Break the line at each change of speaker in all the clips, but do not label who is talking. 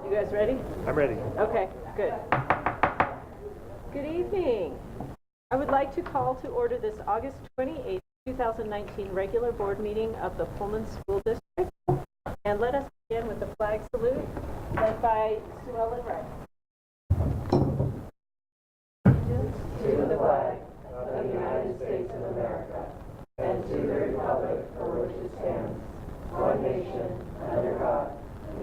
You guys ready?
I'm ready.
Okay, good. Good evening. I would like to call to order this August 28th, 2019 regular board meeting of the Pullman School District. And let us begin with the flag salute led by Sue Ellen Wright. To the flag of the United States of America and to the republic for which it stands, one nation, under God,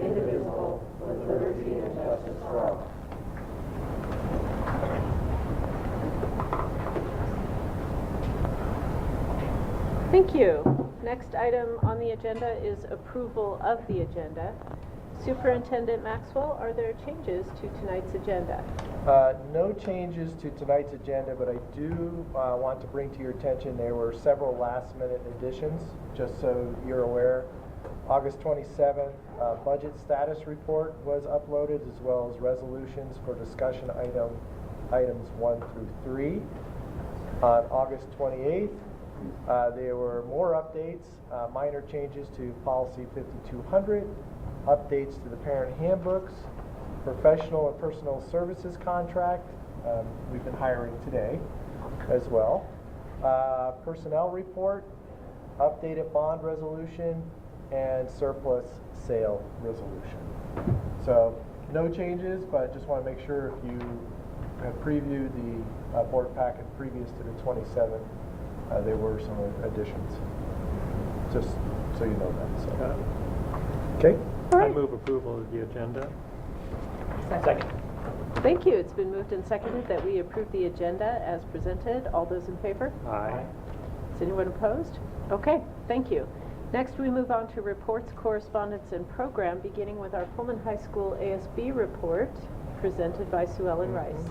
indivisible, with liberty and justice for all. Thank you. Next item on the agenda is approval of the agenda. Superintendent Maxwell, are there changes to tonight's agenda?
No changes to tonight's agenda, but I do want to bring to your attention there were several last-minute additions, just so you're aware. August 27th, budget status report was uploaded, as well as resolutions for discussion items 1 through 3. On August 28th, there were more updates, minor changes to policy 5200, updates to the parent handbooks, professional and personal services contract. We've been hiring today as well. Personnel report, updated bond resolution, and surplus sale resolution. So no changes, but just want to make sure if you have previewed the board packet previous to the 27th, there were some additions. Just so you know that. So. Okay.
All right.
I move approval of the agenda.
Second.
Thank you. It's been moved and seconded that we approve the agenda as presented. All those in favor?
Aye.
Is anyone opposed? Okay, thank you. Next, we move on to reports, correspondence, and program, beginning with our Pullman High School ASB report presented by Sue Ellen Rice.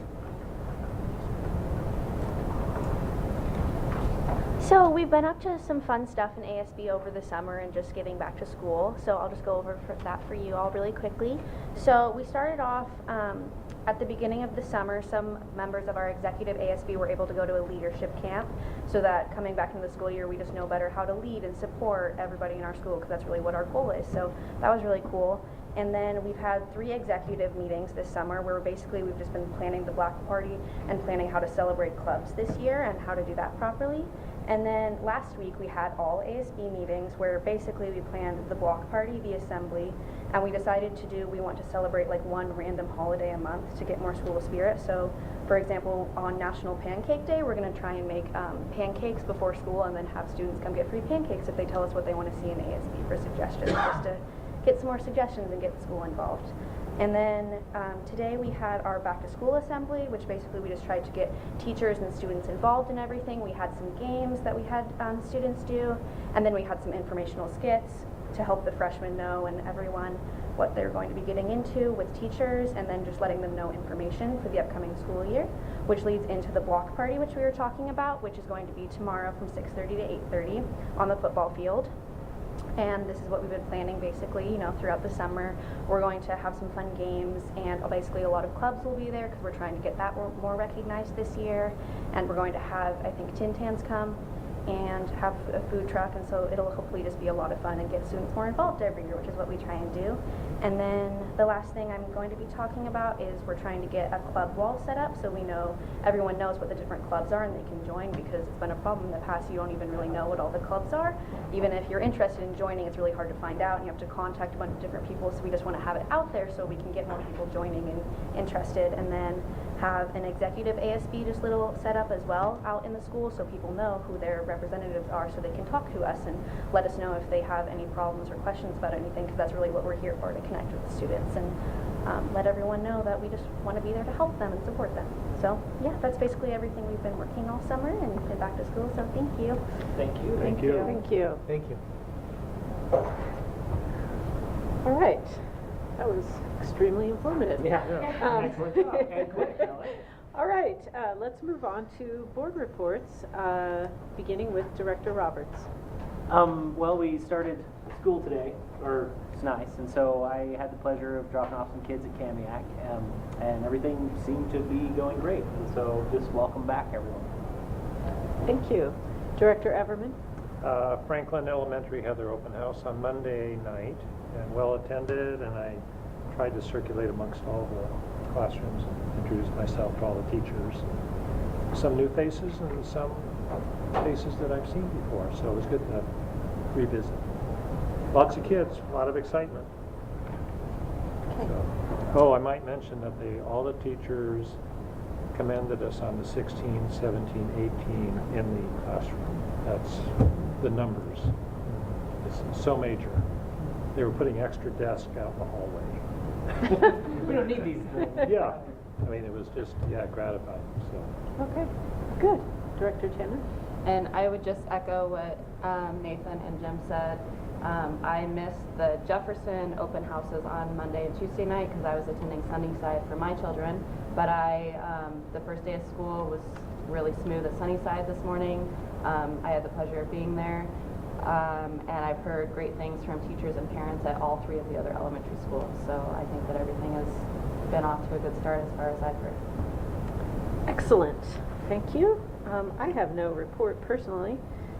So we've been up to some fun stuff in ASB over the summer and just getting back to school. So I'll just go over that for you all really quickly. So we started off at the beginning of the summer. Some members of our executive ASB were able to go to a leadership camp so that coming back into the school year, we just know better how to lead and support everybody in our school, because that's really what our goal is. So that was really cool. And then we've had 3 executive meetings this summer where we've just been planning the block party and planning how to celebrate clubs this year and how to do that properly. And then last week we had all ASB meetings where basically we planned the block party, the assembly, and we decided we want to celebrate like one random holiday a month to get more school spirit. So for example, on National Pancake Day, we're going to try and make pancakes before school and then have students come get free pancakes if they tell us what they want to see in ASB for suggestions, just to get some more suggestions and get the school involved. And then today we had our back to school assembly, which basically we just tried to get teachers and students involved in everything. We had some games that we had students do, and then we had some informational skits to help the freshmen know and everyone what they're going to be getting into with teachers, and then just letting them know information for the upcoming school year, which leads into the block party, which we were talking about, which is going to be tomorrow from 6:30 to 8:30 on the football field. And this is what we've been planning basically, throughout the summer. We're going to have some fun games, and basically a lot of clubs will be there because we're trying to get that more recognized this year. And we're going to have, I think, Tin Tans come and have a food truck, and so it'll hopefully just be a lot of fun and get students more involved every year, which is what we try and do. And then the last thing I'm going to be talking about is we're trying to get a club wall set up so everyone knows what the different clubs are and they can join, because it's been a problem in the past. You don't even really know what all the clubs are. Even if you're interested in joining, it's really hard to find out and you have to contact a bunch of different people, so we just want to have it out there so we can get more people joining and interested. And then have an executive ASB just little setup as well out in the school so people know who their representatives are, so they can talk to us and let us know if they have any problems or questions about anything, because that's really what we're here for, to connect with the students and let everyone know that we just want to be there to help them and support them. So yeah, that's basically everything we've been working all summer and been back to school, so thank you.
Thank you.
Thank you.
Thank you.
Thank you.
All right. That was extremely informative.
Yeah.
Excellent
job. And quick.
All right, let's move on to board reports, beginning with Director Roberts.
Well, we started school today, or it's nice, and so I had the pleasure of dropping off some kids at Kamiak, and everything seemed to be going great, and so just welcome back, everyone.
Thank you. Director Everman?
Franklin Elementary had their open house on Monday night, and well attended, and I tried to circulate amongst all the classrooms and introduce myself to all the teachers. Some new faces and some faces that I've seen before, so it was good to revisit. Lots of kids, a lot of excitement. So, oh, I might mention that all the teachers commended us on the 16, 17, 18 in the classroom. That's the numbers. It's so major. They were putting extra desks out in the hallway.
We don't need these things.
Yeah. I mean, it was just, gratifying, so.
Okay, good. Director Tanner?
And I would just echo what Nathan and Jim said. I missed the Jefferson open houses on Monday and Tuesday night because I was attending Sunnyside for my children. But the first day of school was really smooth at Sunnyside this morning. I had the pleasure of being there. And I've heard great things from teachers and parents at all 3 of the other elementary schools. So I think that everything has been off to a good start as far as I've heard.
Excellent. Thank you. I have no report personally,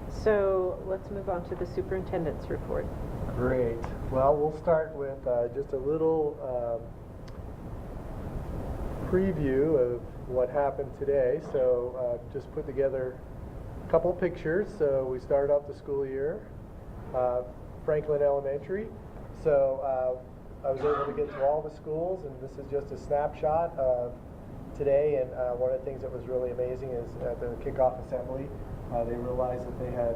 so let's move on to the superintendent's report.
Great. Well, we'll start with just a little preview of what happened today. So just put together a couple pictures. So we started off the school year, Franklin Elementary. So I was able to get to all the schools, and this is just a snapshot of today. And one of the things that was really amazing is at the kickoff assembly, they realized that they had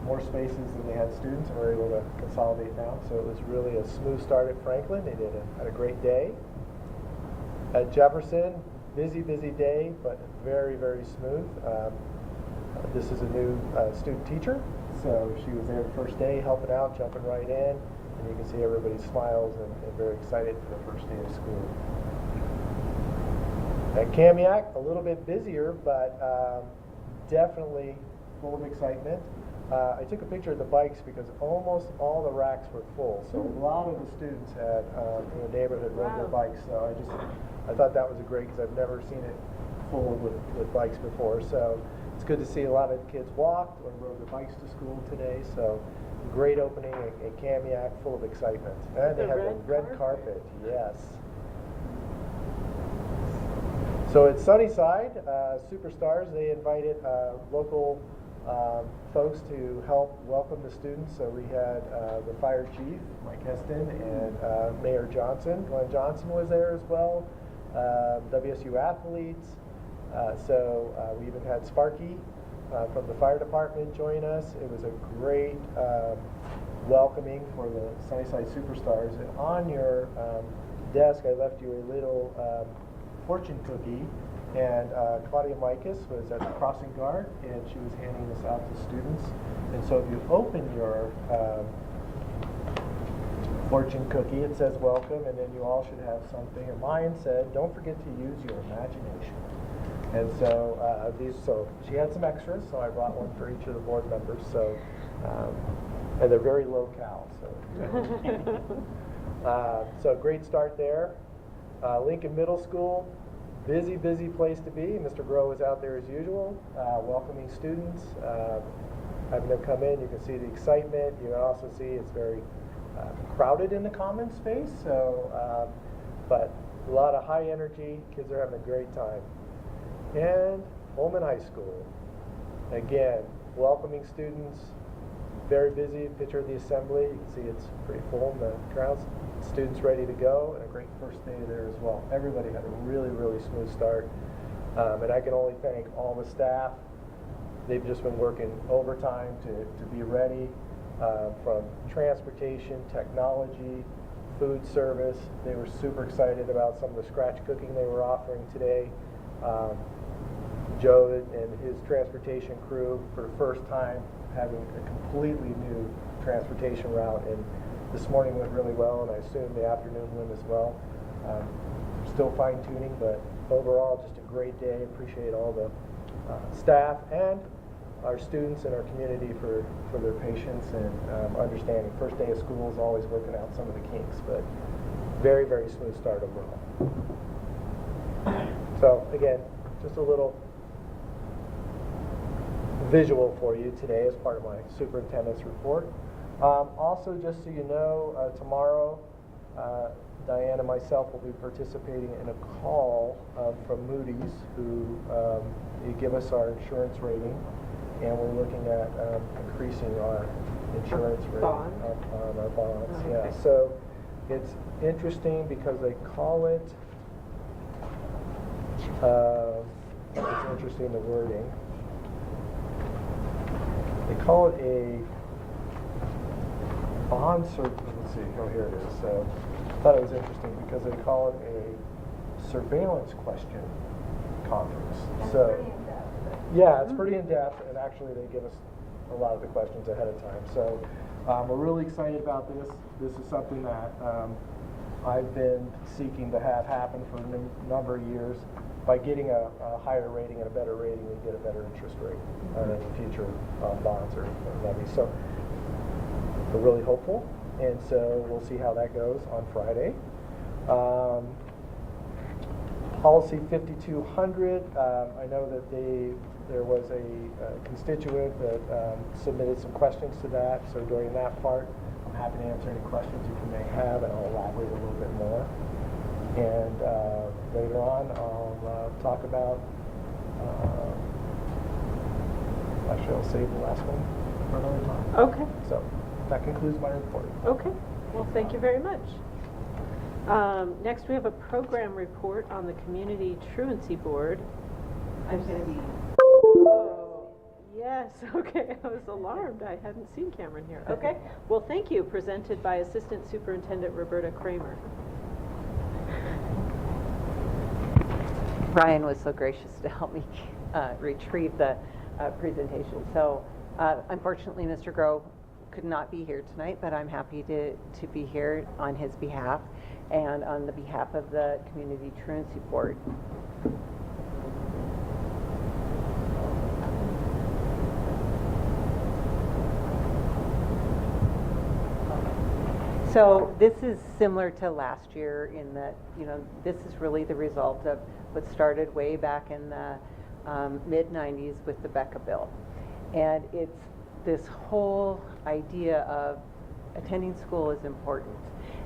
more spaces than they had students, and were able to consolidate down. So it was really a smooth start at Franklin. They had a great day. At Jefferson, busy day, but very, very smooth. This is a new student teacher, so she was there the first day helping out, jumping right in, and you can see everybody smiles and very excited for the first day of school. At Kamiak, a little bit busier, but definitely full of excitement. I took a picture of the bikes because almost all the racks were full, so a lot of the students had in the neighborhood rode their bikes. So I thought that was great because I've never seen it full with bikes before. So it's good to see a lot of kids walked or rode their bikes to school today. So great opening at Kamiak, full of excitement. And they have the red carpet, yes. So at Sunnyside, Superstars, they invited local folks to help welcome the students. So we had the fire chief, Mike Heston, and Mayor Johnson. Glenn Johnson was there as well. WSU athletes. So we even had Sparky from the fire department join us. It was a great welcoming for the Sunnyside Superstars. And on your desk, I left you a little fortune cookie, and Claudia Mikas was at the crossing guard, and she was handing this out to students. And so if you open your fortune cookie, it says welcome, and then you all should have something. And mine said, don't forget to use your imagination. And so so she had some extras, so I brought one for each of the board members. So and they're very low cal. So so great start there. Lincoln Middle School, busy place to be. Mr. Groh is out there as usual, welcoming students, having them come in. You can see the excitement. You can also see it's very crowded in the common space. So, but a lot of high energy. Kids are having a great time. And Pullman High School, again, welcoming students. Very busy. Picture of the assembly. You can see it's pretty full in the crowds. Students ready to go, and a great first day there as well. Everybody had a really smooth start, and I can only thank all the staff. They've just been working overtime to be ready, from transportation, technology, food service. They were super excited about some of the scratch cooking they were offering today. Joe and his transportation crew, for the first time, having a completely new transportation route, and this morning went really well, and I assume the afternoon went as well. Still fine-tuning, but overall just a great day. Appreciate all the staff and our students and our community for their patience and understanding. First day of school is always working out some of the kinks, but very smooth start overall. So again, just a little visual for you today as part of my superintendent's report. Also, just so you know, tomorrow Diane and myself will be participating in a call from Moody's, who they give us our insurance rating, and we're looking at increasing our insurance rating
Bond?
on our bonds.
Oh,
Yeah,
okay.
so it's interesting because they call it. It's interesting, the wording. They call it a bond let's see, oh, here it is. So I thought it was interesting because they call it a surveillance question conference. So yeah, it's pretty in-depth, and actually they give us a lot of the questions ahead of time. So we're really excited about this. This is something that I've been seeking to have happen for a number of years. By getting a higher rating and a better rating, you get a better interest rate on any future bonds or levies. So we're really hopeful, and so we'll see how that goes on Friday. Policy 5200, I know that there was a constituent that submitted some questions to that, so during that part, I'm happy to answer any questions you may have, and I'll elaborate a little bit more. And later on, I'll talk about, actually I'll save the last one for another time.
Okay,
So that concludes my report.
okay. Well, thank you very much. Next, we have a program report on the Community Truancy Board.
I'm going to be.
Oh, yes, okay. I was alarmed. I hadn't seen Cameron here. Okay. Well, thank you. Presented by Assistant Superintendent Roberta Kramer.
Ryan was so gracious to help me retrieve the presentation. So unfortunately, Mr. Grove could not be here tonight, but I'm happy to be here on his behalf and on the behalf of the Community Truancy Board. So this is similar to last year in that, this is really the result of what started way back in the mid-90s with the Becca bill. And it's this whole idea of attending school is important.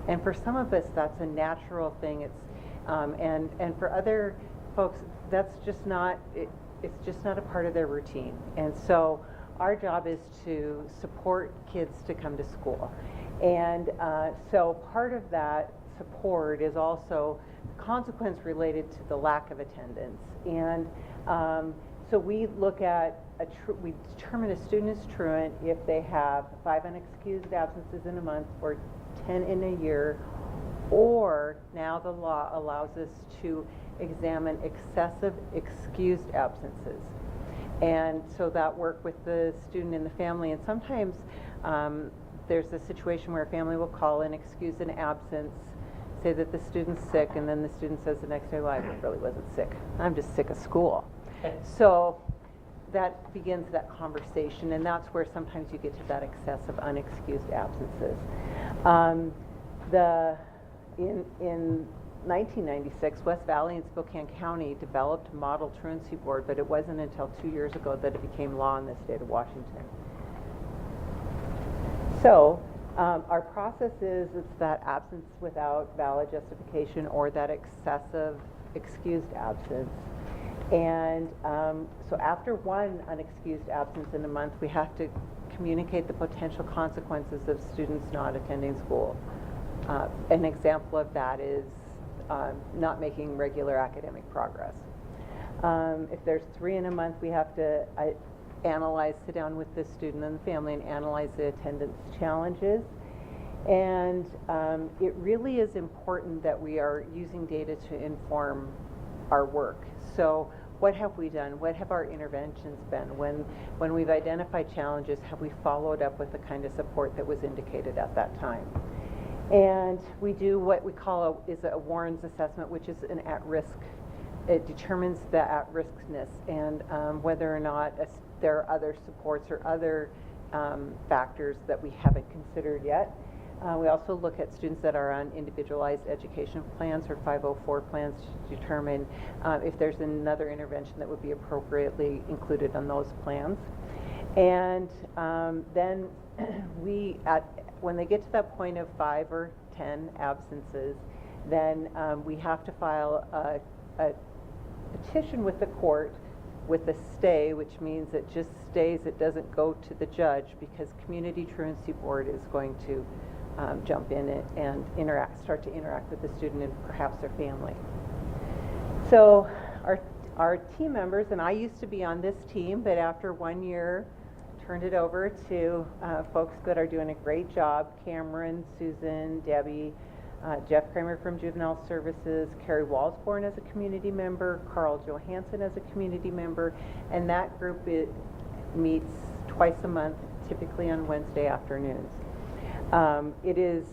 And for some of us, that's a natural thing. It's and for other folks, that's just not, it's just not a part of their routine. And so our job is to support kids to come to school. And so part of that support is also consequence related to the lack of attendance. And so we look at, we determine a student is truant if they have 5 unexcused absences in a month or 10 in a year, or now the law allows us to examine excessive excused absences. And so that work with the student and the family, and sometimes there's a situation where a family will call and excuse an absence, say that the student's sick, and then the student says the next day, well, I really wasn't sick. I'm just sick of school. So that begins that conversation, and that's where sometimes you get to that excessive unexcused absences. In 1996, West Valley and Spokane County developed a model truancy board, but it wasn't until 2 years ago that it became law in the state of Washington. So our process is it's that absence without valid justification or that excessive excused absence. And so after one unexcused absence in a month, we have to communicate the potential consequences of students not attending school. An example of that is not making regular academic progress. If there's 3 in a month, we have to sit down with the student and the family and analyze the attendance challenges. And it really is important that we are using data to inform our work. So what have we done? What have our interventions been? When we've identified challenges, have we followed up with the kind of support that was indicated at that time? And we do what we call a Warren's assessment, which is an at-risk. It determines the at-riskness and whether or not there are other supports or other factors that we haven't considered yet. We also look at students that are on individualized education plans or 504 plans to determine if there's another intervention that would be appropriately included on those plans. And then when they get to that point of 5 or 10 absences, then we have to file a petition with the court with a stay, which means it just stays, it doesn't go to the judge, because Community Truancy Board is going to jump in and start to interact with the student and perhaps their family. So our team members, and I used to be on this team, but after 1 year, turned it over to folks that are doing a great job: Cameron, Susan, Debbie, Jeff Kramer from Juvenile Services, Carrie Walsborn as a community member, Carl Johansson as a community member, and that group meets twice a month, typically on Wednesday afternoons. It is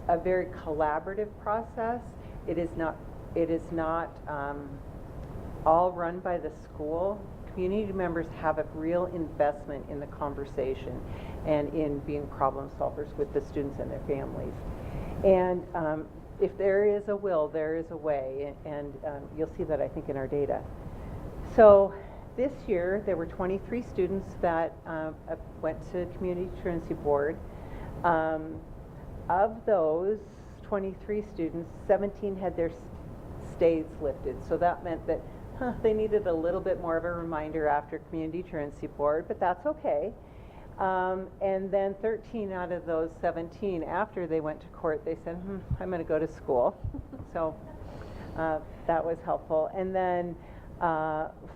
a very collaborative process. It is not all run by the school. Community members have a real investment in the conversation and in being problem solvers with the students and their families. And if there is a will, there is a way, and you'll see that, I think, in our data. So this year, there were 23 students that went to Community Truancy Board. Of those 23 students, 17 had their stays lifted. So that meant that they needed a little bit more of a reminder after Community Truancy Board, but that's okay. And then 13 out of those 17, after they went to court, they said, I'm going to go to school. So that was helpful. And then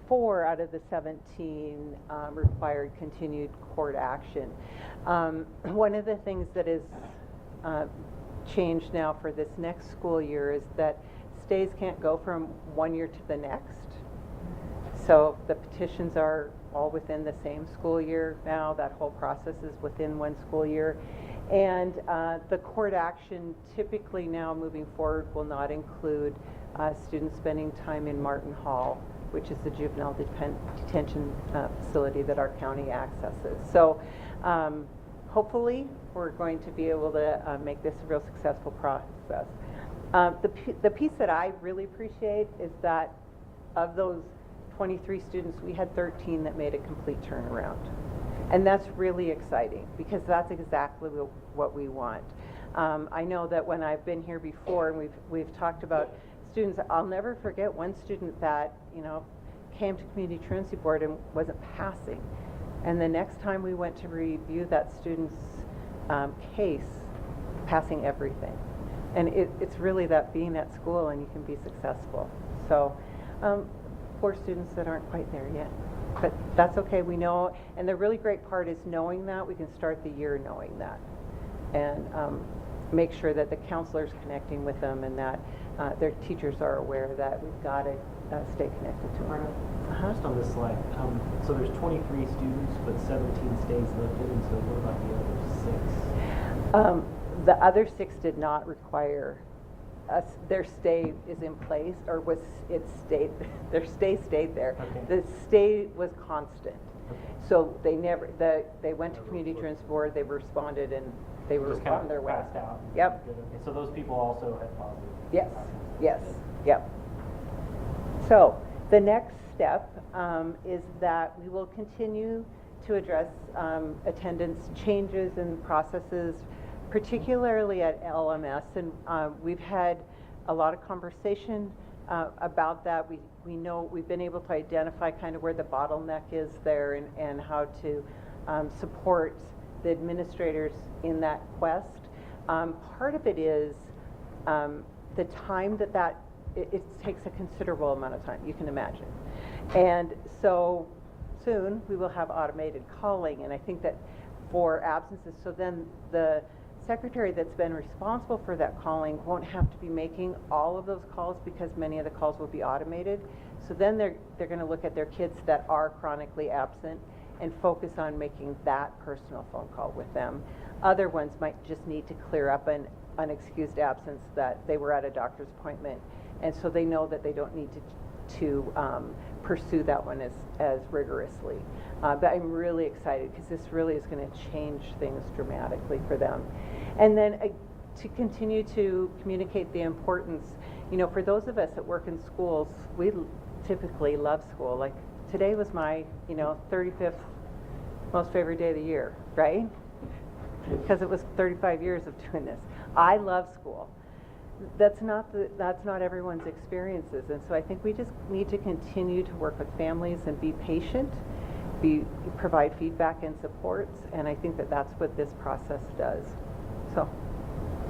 4 out of the 17 required continued court action. One of the things that is changed now for this next school year is that stays can't go from 1 year to the next. So the petitions are all within the same school year now. That whole process is within 1 school year. And the court action typically now moving forward will not include students spending time in Martin Hall, which is the juvenile detention facility that our county accesses. So hopefully we're going to be able to make this a real successful process. The piece that I really appreciate is that of those 23 students, we had 13 that made a complete turnaround. And that's really exciting, because that's exactly what we want. I know that when I've been here before and we've talked about students, I'll never forget one student that, came to Community Truancy Board and wasn't passing. And the next time we went to review that student's case, passing everything. And it's really that being at school and you can be successful. So for students that aren't quite there yet. But that's okay, we know, and the really great part is knowing that. We can start the year knowing that. And make sure that the counselor's connecting with them and that their teachers are aware that we've got to stay connected to them.
Just on this slide, so there's 23 students, but 17 stays lifted, and so what about the other 6?
The other 6 did not require us. Their stay is in place, or their stay stayed there.
Okay.
The stay was constant.
Okay.
So they went to Community Truancy Board, they responded, and they were
Just kind
on their
of
way.
passed out.
Yep.
Good. Okay. So those people also had positive.
Yes, yes, yep. So the next step is that we will continue to address attendance changes and processes, particularly at LMS, and we've had a lot of conversation about that. We know we've been able to identify kind of where the bottleneck is there and how to support the administrators in that quest. Part of it is the time that it takes a considerable amount of time, you can imagine. And so soon we will have automated calling, and I think that for absences, so then the secretary that's been responsible for that calling won't have to be making all of those calls, because many of the calls will be automated. So then they're going to look at their kids that are chronically absent and focus on making that personal phone call with them. Other ones might just need to clear up an unexcused absence that they were at a doctor's appointment, and so they know that they don't need to pursue that one as rigorously. But I'm really excited, because this really is going to change things dramatically for them. And then to continue to communicate the importance, for those of us that work in schools, we typically love school. Like today was my 35th most favorite day of the year, right? Because it was 35 years of doing this. I love school. that's not everyone's experiences, and so I think we just need to continue to work with families and be patient, provide feedback and supports, and I think that that's what this process does. So,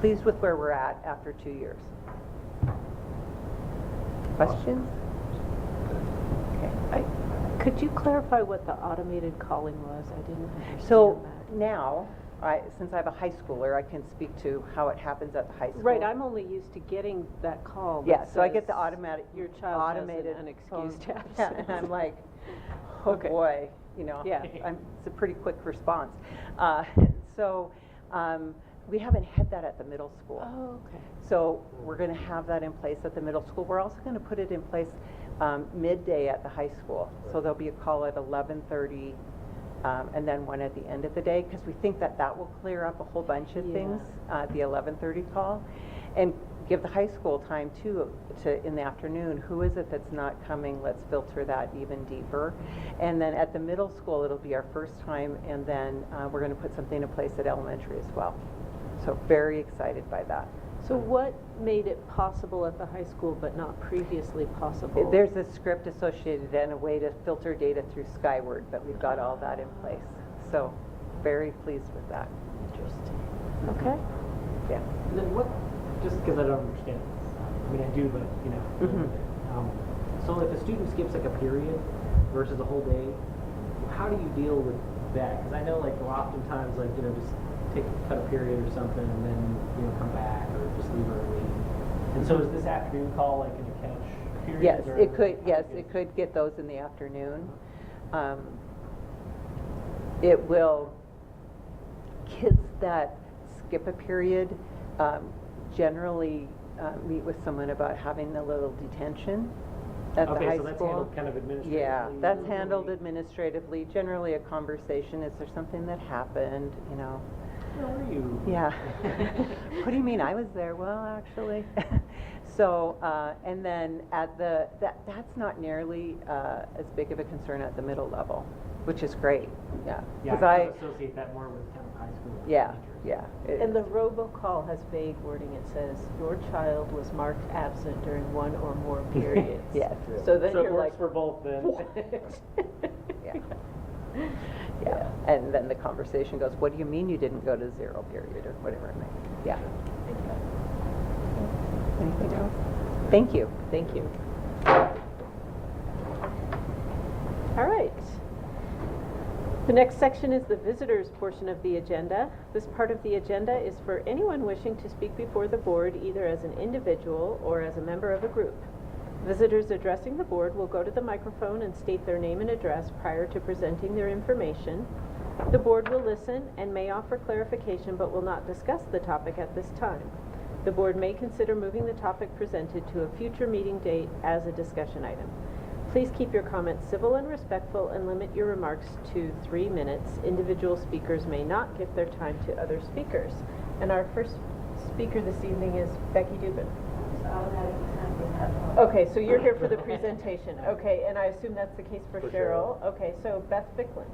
pleased with where we're at after 2 years. Questions? Okay.
Could you clarify what the automated calling was? I didn't understand
So
that.
now, since I have a high schooler, I can speak to how it happens at the high school.
Right, I'm only used to getting that call that
Yeah, so I get
says,
the automatic,
your child
automated
has an
phone-
unexcused
Yeah,
absence.
and I'm like, oh
Okay.
boy, you know,
Yeah.
it's a pretty quick response. So we haven't had that at the middle school.
Oh, okay.
So we're going to have that in place at the middle school. We're also going to put it in place midday at the high school. So there'll be a call at 11:30 and then one at the end of the day, because we think that that will clear up a whole bunch of
Yeah.
things, the 11:30 call. And give the high school time too, in the afternoon, who is it that's not coming? Let's filter that even deeper. And then at the middle school, it'll be our first time, and then we're going to put something in place at elementary as well. So very excited by that.
So what made it possible at the high school but not previously possible?
There's a script associated and a way to filter data through Skyward, but we've got all that in place. So very pleased with that.
Interesting. Okay.
Yeah.
And then what, just because I don't understand this, I mean, I do, but, you know. a little
Mhm.
bit. So if a student skips like a period versus a whole day, how do you deal with that? Because I know like oftentimes like, you know, just cut a period or something and then, you know, come back or just leave early. And so is this afternoon call like going to catch periods?
Yes,
or-
it could. Yes, it could get those in the afternoon. It will. Kids that skip a period generally meet with someone about having a little detention at the high
Okay, so
school.
that's handled kind of administratively?
Yeah, that's handled administratively. Generally, a conversation. Is there something that happened? You know.
Where were you?
Yeah. What do you mean? I was there. Well, actually. So, and then that's not nearly as big of a concern at the middle level, which is great. Yeah.
Yeah,
'Cause
I kind of associate that more with kind of high school
yeah,
teachers.
yeah.
And the robocall has vague wording. It says, your child was marked absent during one or more periods.
Yes.
So then
So it
you're
works
like,
for both then.
Yeah. Yeah. And then the conversation goes, what do you mean you didn't go to 0 period or whatever it may be? Yeah. Anything else? Thank you.
Thank you. All right. The next section is the visitors portion of the agenda. This part of the agenda is for anyone wishing to speak before the board, either as an individual or as a member of a group. Visitors addressing the board will go to the microphone and state their name and address prior to presenting their information. The board will listen and may offer clarification but will not discuss the topic at this time. The board may consider moving the topic presented to a future meeting date as a discussion item. Please keep your comments civil and respectful and limit your remarks to 3 minutes. Individual speakers may not give their time to other speakers. And our first speaker this evening is Becky Dubin. Okay, so you're here for the presentation. Okay, and I assume that's the case for Cheryl. Okay, so Beth Bicklin.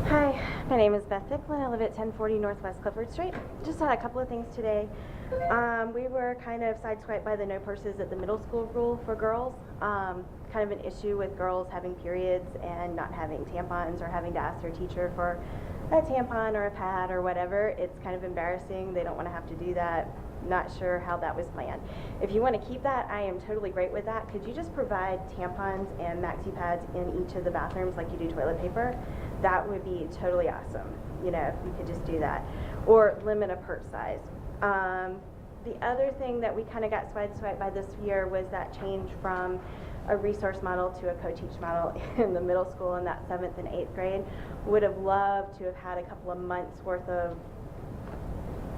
Hi, my name is Beth Bicklin. I live at 1040 Northwest Clifford Street. Just had a couple of things today. We were kind of sideswiped by the no purses at the middle school rule for girls. Kind of an issue with girls having periods and not having tampons or having to ask their teacher for a tampon or a pad or whatever. It's kind of embarrassing. They don't want to have to do that. Not sure how that was planned. If you want to keep that, I am totally great with that. Could you just provide tampons and maxi pads in each of the bathrooms like you do toilet paper? That would be totally awesome, you know, if you could just do that. Or limit a purse size. The other thing that we kind of got sideswiped by this year was that change from a resource model to a co-teach model in the middle school in that 7th and 8th grade. Would have loved to have had a couple of months worth of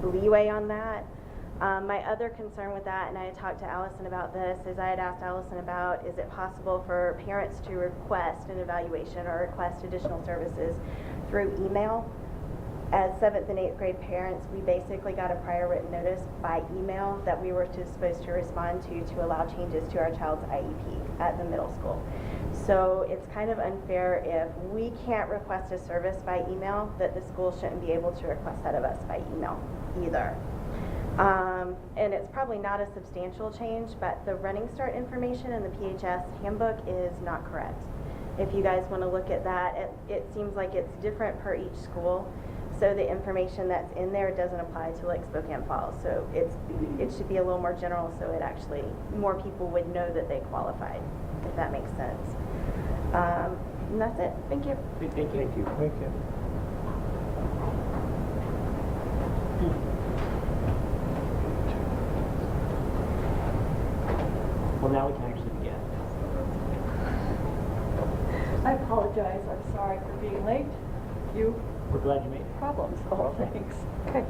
leeway on that. My other concern with that, and I had talked to Allison about this, is I had asked Allison about, is it possible for parents to request an evaluation or request additional services through email? As 7th and 8th grade parents, we basically got a prior written notice by email that we were supposed to respond to allow changes to our child's IEP at the middle school. So it's kind of unfair if we can't request a service by email, that the school shouldn't be able to request that of us by email either. And it's probably not a substantial change, but the Running Start information in the PHS handbook is not correct. If you guys want to look at that, it seems like it's different per each school. So the information that's in there doesn't apply to like Spokane Falls. So it should be a little more general, so it actually, more people would know that they qualified, if that makes sense. And that's it. Thank you.
Thank you.
Thank you. Thank you.
Well, now we can actually begin.
I apologize, I'm sorry for being late. You
We're glad you made it.
problems, oh, thanks.
Okay.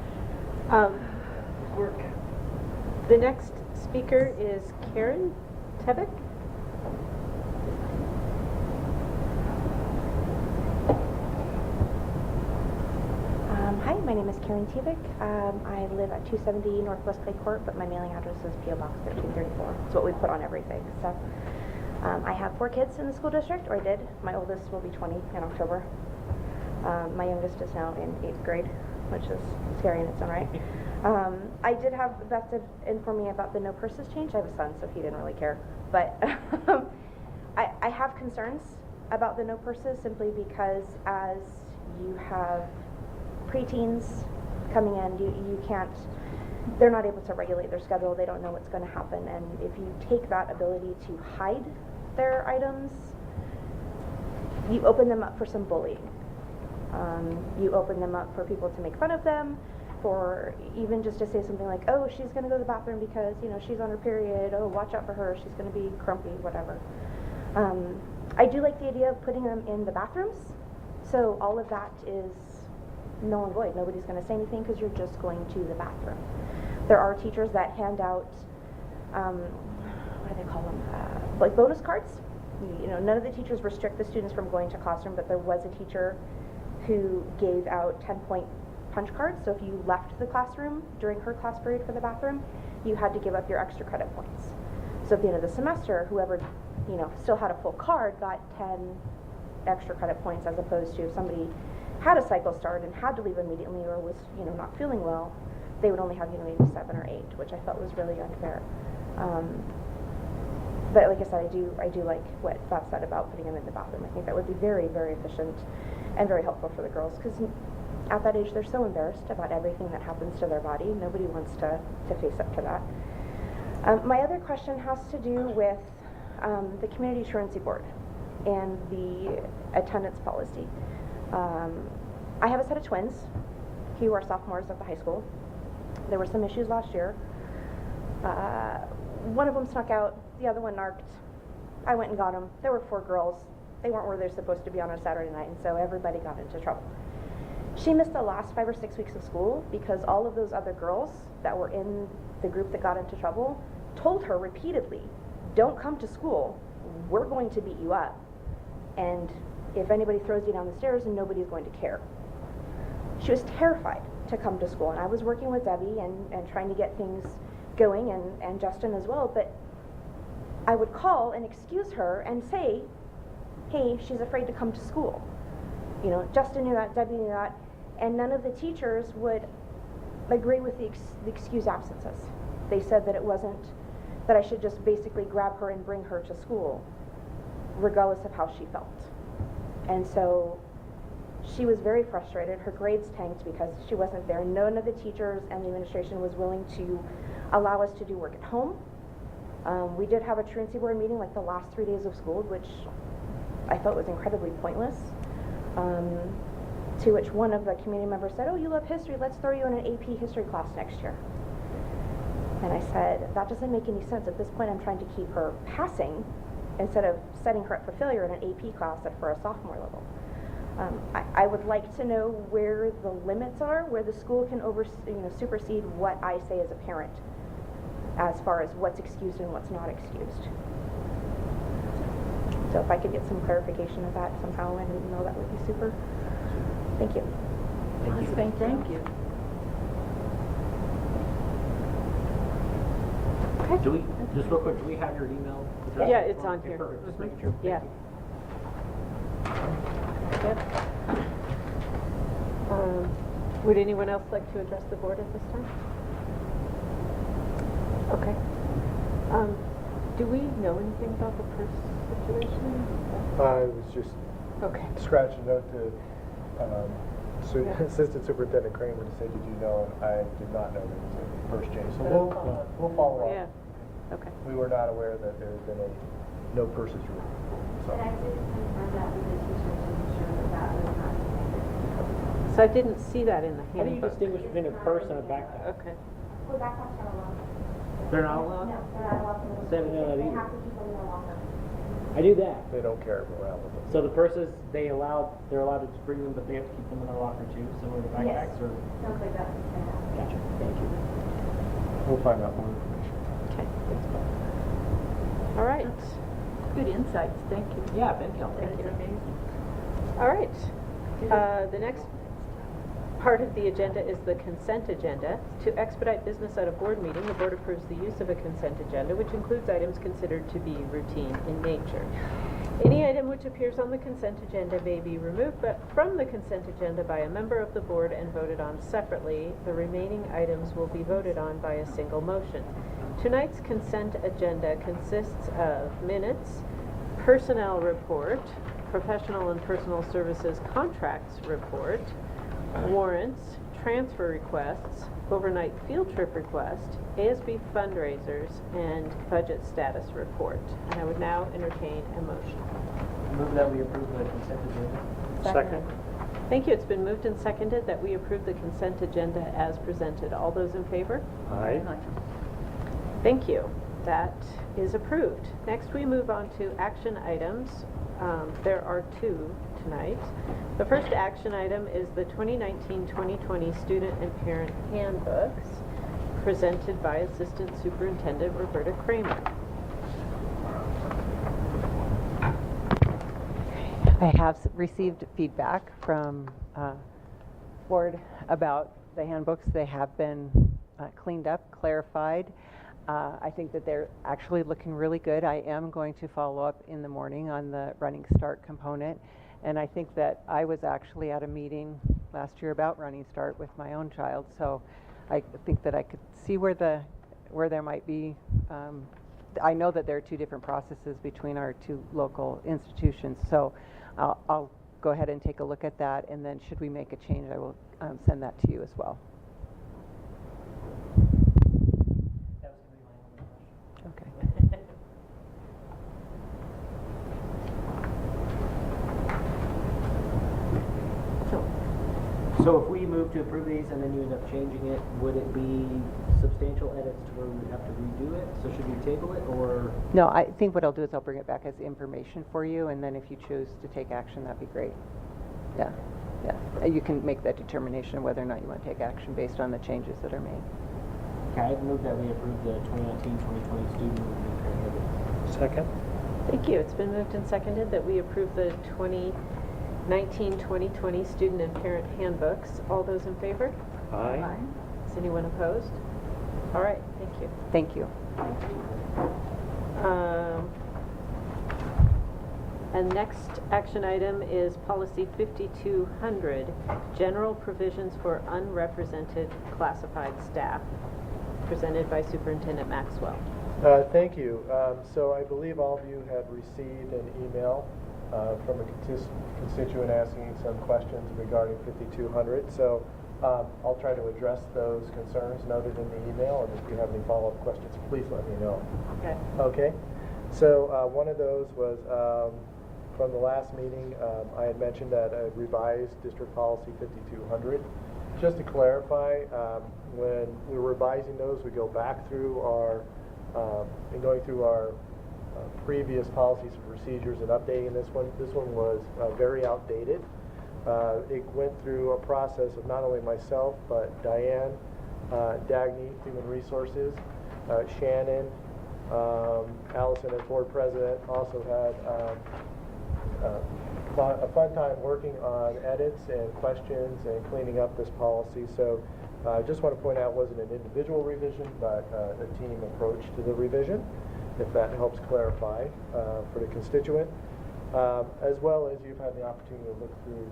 Work. The next speaker is Karen Tevick.
Hi, my name is Karen Tevick. I live at 270 Northwest Clay Court, but my mailing address is P.O. Box 1334. It's what we put on everything. So I have 4 kids in the school district, or I did. My oldest will be 20 in October. My youngest is now in 8th grade, which is scary in its own right. I did have Beth did inform me about the no purses change. I have a son, so he didn't really care. But I have concerns about the no purses simply because as you have preteens coming in, you can't, they're not able to regulate their schedule. They don't know what's going to happen. And if you take that ability to hide their items, you open them up for some bullying. You open them up for people to make fun of them, for even just to say something like, oh, she's going to go to the bathroom because, you know, she's on her period. Oh, watch out for her. She's going to be grumpy, whatever. I do like the idea of putting them in the bathrooms. So all of that is null and void. Nobody's going to say anything because you're just going to the bathroom. There are teachers that hand out, what do they call them, like bonus cards. You know, none of the teachers restrict the students from going to classroom, but there was a teacher who gave out 10-point punch cards. So if you left the classroom during her class period for the bathroom, you had to give up your extra credit points. So at the end of the semester, whoever, you know, still had a full card got 10 extra credit points, as opposed to if somebody had a cycle start and had to leave immediately or was, you know, not feeling well, they would only have, you know, maybe 7 or 8, which I felt was really unfair. But like I said, I do like what Beth said about putting them in the bathroom. I think that would be very, very efficient and very helpful for the girls, because at that age they're so embarrassed about everything that happens to their body. Nobody wants to face up to that. My other question has to do with the Community Truancy Board and the attendance policy. I have a set of twins who are sophomores at the high school. There were some issues last year. One of them snuck out, the other one narked. I went and got them. There were 4 girls. They weren't where they're supposed to be on a Saturday night, and so everybody got into trouble. She missed the last 5 or 6 weeks of school because all of those other girls that were in the group that got into trouble told her repeatedly, don't come to school, we're going to beat you up. And if anybody throws you down the stairs, nobody's going to care. She was terrified to come to school, and I was working with Debbie and trying to get things going, and Justin as well, but I would call and excuse her and say, hey, she's afraid to come to school. You know, Justin knew that, Debbie knew that, and none of the teachers would agree with the excused absences. They said that it wasn't, that I should just basically grab her and bring her to school, regardless of how she felt. And so she was very frustrated. Her grades tanked because she wasn't there. None of the teachers and the administration was willing to allow us to do work at home. We did have a truancy board meeting like the last 3 days of school, which I felt was incredibly pointless. To which one of the community members said, oh, you love history, let's throw you in an AP history class next year. And I said, that doesn't make any sense. At this point, I'm trying to keep her passing instead of setting her up for failure in an AP class for a sophomore level. I would like to know where the limits are, where the school can supersede what I say as a parent, as far as what's excused and what's not excused. So if I could get some clarification of that somehow, I didn't know, that would be super. Thank you.
Thank you.
Do we, just real quick, do we have your email address?
Yeah, it's on here.
Perfect, just making sure.
Yeah. Yep. Would anyone else like to address the board at this time? Okay. Do we know anything about the purse situation?
I was just
Okay.
scratching a note to Assistant Superintendent Kramer to say, did you know? And I did not know there was a first change. So we'll follow up.
Yeah. Okay.
We were not aware that there had been a no purses rule. So.
And I did confirm that with the teachers to make sure that that was not standard.
So I didn't see that in the
How do you
handbook.
distinguish between a purse and a backpack?
Okay.
Well, backpacks are allowed.
They're not allowed?
No, they're not allowed.
Said it
They
either.
have to keep them no longer.
I do that.
They don't carry them around with them.
So the purses, they're allowed to just bring them, but they have to keep them in their locker too, similar to backpacks, or?
Sounds like that's what's gonna happen.
Gotcha, thank you.
We'll find out more information.
Okay. All right.
Good insights, thank you.
Yeah, Ben Kell.
That is amazing.
All right. The next part of the agenda is the consent agenda. To expedite business at a board meeting, the board approves the use of a consent agenda, which includes items considered to be routine in nature. Any item which appears on the consent agenda may be removed from the consent agenda by a member of the board and voted on separately. The remaining items will be voted on by a single motion. Tonight's consent agenda consists of minutes, personnel report, professional and personal services contracts report, warrants, transfer requests, overnight field trip request, ASB fundraisers, and budget status report. And I would now entertain a motion.
Move that we approve the consent agenda.
Second.
Thank you. It's been moved and seconded that we approve the consent agenda as presented. All those in favor?
Aye.
Thank you. That is approved. Next, we move on to action items. There are two tonight. The first action item is the 2019-2020 Student and Parent Handbooks, presented by Assistant Superintendent Roberta Kramer.
I have received feedback from board about the handbooks. They have been cleaned up, clarified. I think that they're actually looking really good. I am going to follow up in the morning on the Running Start component. And I think that I was actually at a meeting last year about Running Start with my own child. So I think that I could see where there might be. I know that there are two different processes between our two local institutions. So I'll go ahead and take a look at that. And then should we make a change, I will send that to you as well.
That was gonna be my only question.
Okay.
So if we move to approve these and then you end up changing it, would it be substantial edits to where we would have to redo it? So should we table it, or?
No, I think what I'll do is I'll bring it back as information for you, and then if you choose to take action, that'd be great. Yeah, yeah. You can make that determination whether or not you want to take action based on the changes that are made.
Okay, I'd move that we approve the 2019-2020 student and parent handbooks.
Second.
Thank you. It's been moved and seconded that we approve the 2019-2020 Student and Parent Handbooks. All those in favor?
Aye.
Is anyone opposed? All right, thank you.
Thank you.
And next action item is Policy 5200, General Provisions for Unrepresented Classified Staff, presented by Superintendent Maxwell.
Thank you. So I believe all of you have received an email from a constituent asking some questions regarding 5200. So I'll try to address those concerns noted in the email, and if you have any follow-up questions, please let me know.
Okay.
Okay. So one of those was from the last meeting. I had mentioned that a revised District Policy 5200. Just to clarify, when we're revising those, we go back through our and going through our previous policies and procedures and updating this one. This one was very outdated. It went through a process of not only myself, but Diane, Dagny, Human Resources, Shannon, Allison as board president also had a fun time working on edits and questions and cleaning up this policy. So I just want to point out it wasn't an individual revision, but a team approach to the revision, if that helps clarify for the constituent. as well as you've had the opportunity to look through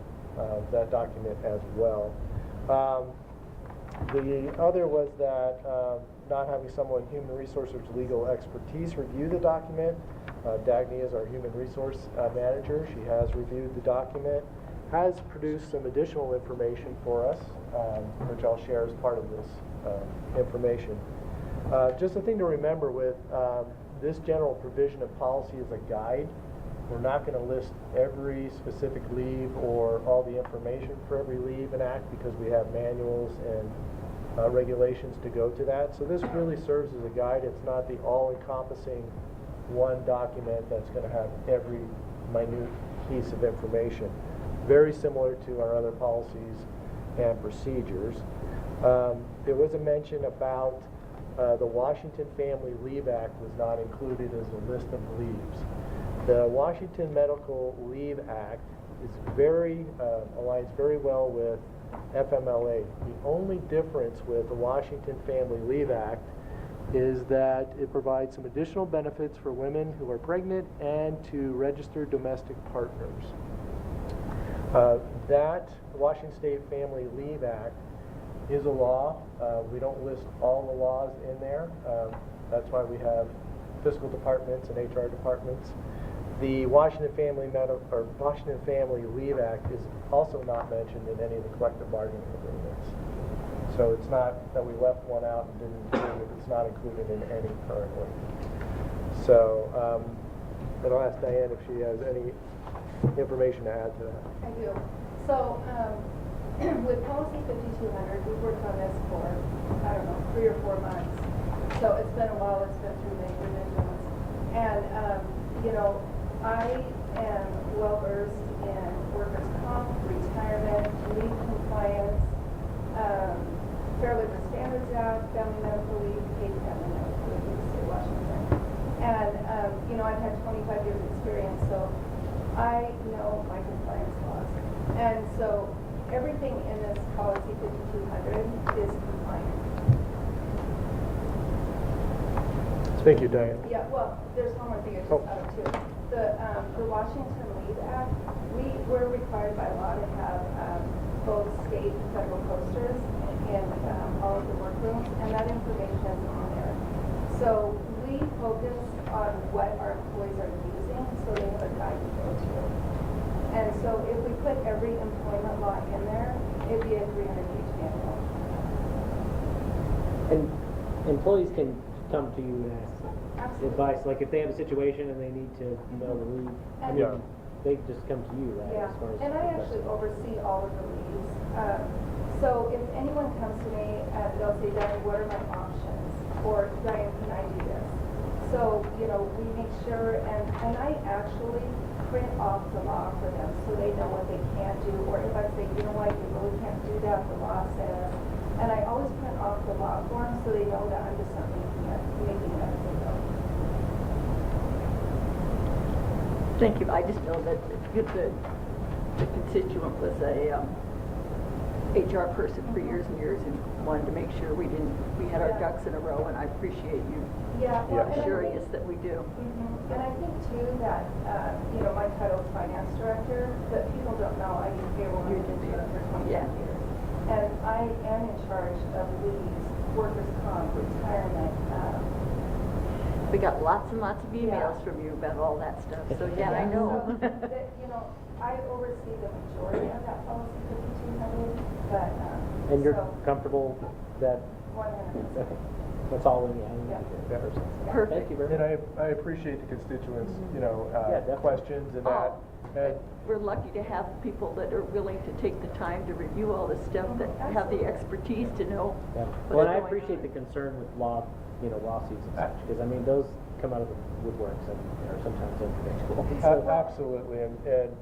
that document as well. The other was that not having someone human resources legal expertise review the document. Dagny is our human resource manager. She has reviewed the document, has produced some additional information for us, which I'll share as part of this information. Just a thing to remember with this general provision of policy is a guide. We're not going to list every specific leave or all the information for every leave and act because we have manuals and regulations to go to that. So this really serves as a guide. It's not the all-encompassing one document that's going to have every minute piece of information. Very similar to our other policies and procedures. There was a mention about the Washington Family Leave Act was not included as a list of leaves. The Washington Medical Leave Act is aligns very well with FMLA. The only difference with the Washington Family Leave Act is that it provides some additional benefits for women who are pregnant and to registered domestic partners. That Washington State Family Leave Act is a law. We don't list all the laws in there. That's why we have fiscal departments and HR departments. The Washington Family Leave Act is also not mentioned in any of the collective bargaining agreements. So it's not that we left one out and didn't include it. It's not included in any currently. So, and I'll ask Diane if she has any information to add to that.
I do. So, with policy 5200, we've worked on this for, I don't know, 3 or 4 months. So it's been a while. It's been through many revisions. And, you know, I am well versed in workers' comp, retirement, leave compliance, Fair Labor Standards Act, family medical leave, paid family medical leave in the state of Washington. And, you know, I've had 25 years experience, so I know my compliance laws. And so everything in this policy 5200 is compliant.
Thank you, Diane.
Yeah, well, there's one more thing I just thought of too. The Washington Leave Act, we're required by law to have both state and federal posters in all of the workrooms, and that information is on there. So we focus on what our employees are using, so they have a guide to go to. And so if we put every employment law in there, it'd be a 300-page manual.
And employees can come to you and ask
Absolutely.
advice, like if they have a situation and they need to know the leave, I mean,
Yeah.
they just come to you, right?
Yeah,
As far as
and I actually oversee all of the leaves. So if anyone comes to me, they'll say, Diane, what are my options? Or, Diane, can I do this? So, you know, we make sure, and I actually print off the law for them so they know what they can't do. Or if I say, you know what, you really can't do that, the law says. And I always print off the law for them so they know that I'm just not making it up as they go.
Thank you. I just know that the constituent was a HR person for years and years and wanted to make sure we had our ducks in a row, and I appreciate you
Yeah, well, and I
assuring
think-
us that we do.
And I think too that, you know, my title is finance director, but people don't know I do payroll and I've been doing it for 25
Yeah.
years. And I am in charge of leaves, workers' comp, retirement.
We got lots and lots of
Yeah.
emails from you about all that stuff, so yeah, I know.
So, you know, I oversee the majority of that policy 5200, but,
And you're
so,
comfortable that
100%.
okay, that's all we
Yeah.
need to do.
Perfect.
Thank you very
And
much.
I appreciate the constituents, you know,
Yeah, definitely.
questions and that. And
We're lucky to have people that are willing to take the time to review all this stuff, that have the expertise to know.
Yeah.
what
Well,
is
and I
going
appreciate
on.
the concern with lawsuits and such, because I mean, those come out of the woodworks and are sometimes unpredictable. So-
Absolutely, and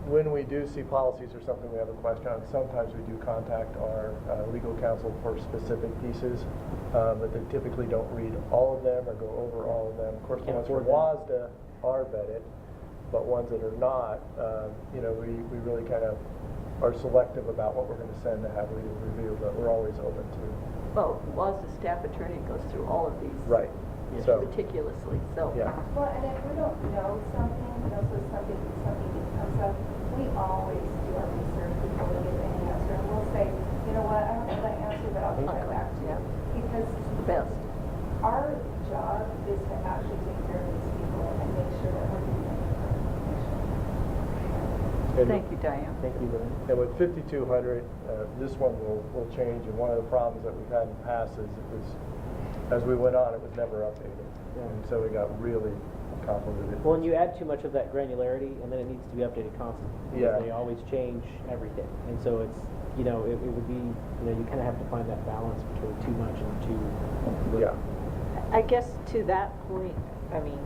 when we do see policies or something we have a question on, sometimes we do contact our legal counsel for specific pieces, but they typically don't read all of them or go over all of them. Of course, the
Can't
ones from
afford
WASDA are vetted, but ones that are not, you know, we really kind of are selective about what we're going to send to have legal review, but we're always open to.
Well, was the staff attorney goes through all of these
Right. So,
meticulously, so.
yeah.
Well, and if we don't know something, you know, so something comes up, we always do our research before we give any answer. And we'll say, you know what, I don't know that answer, but I'll get back to you. Because
The best.
our job is to actually take care of these people and make sure that we're doing it.
Thank you, Diane.
Thank you, Lynn.
And with 5200, this one will change, and one of the problems that we've had in the past is it was, as we went on, it was never updated.
Yeah.
And so it got really convoluted.
Well, and you add too much of that granularity, and then it needs to be updated constantly. Because
Yeah.
They always change everything, and so it's, you know, it would be, you know, you kind of have to find that balance between too much and too little.
Yeah.
I guess to that point, I mean,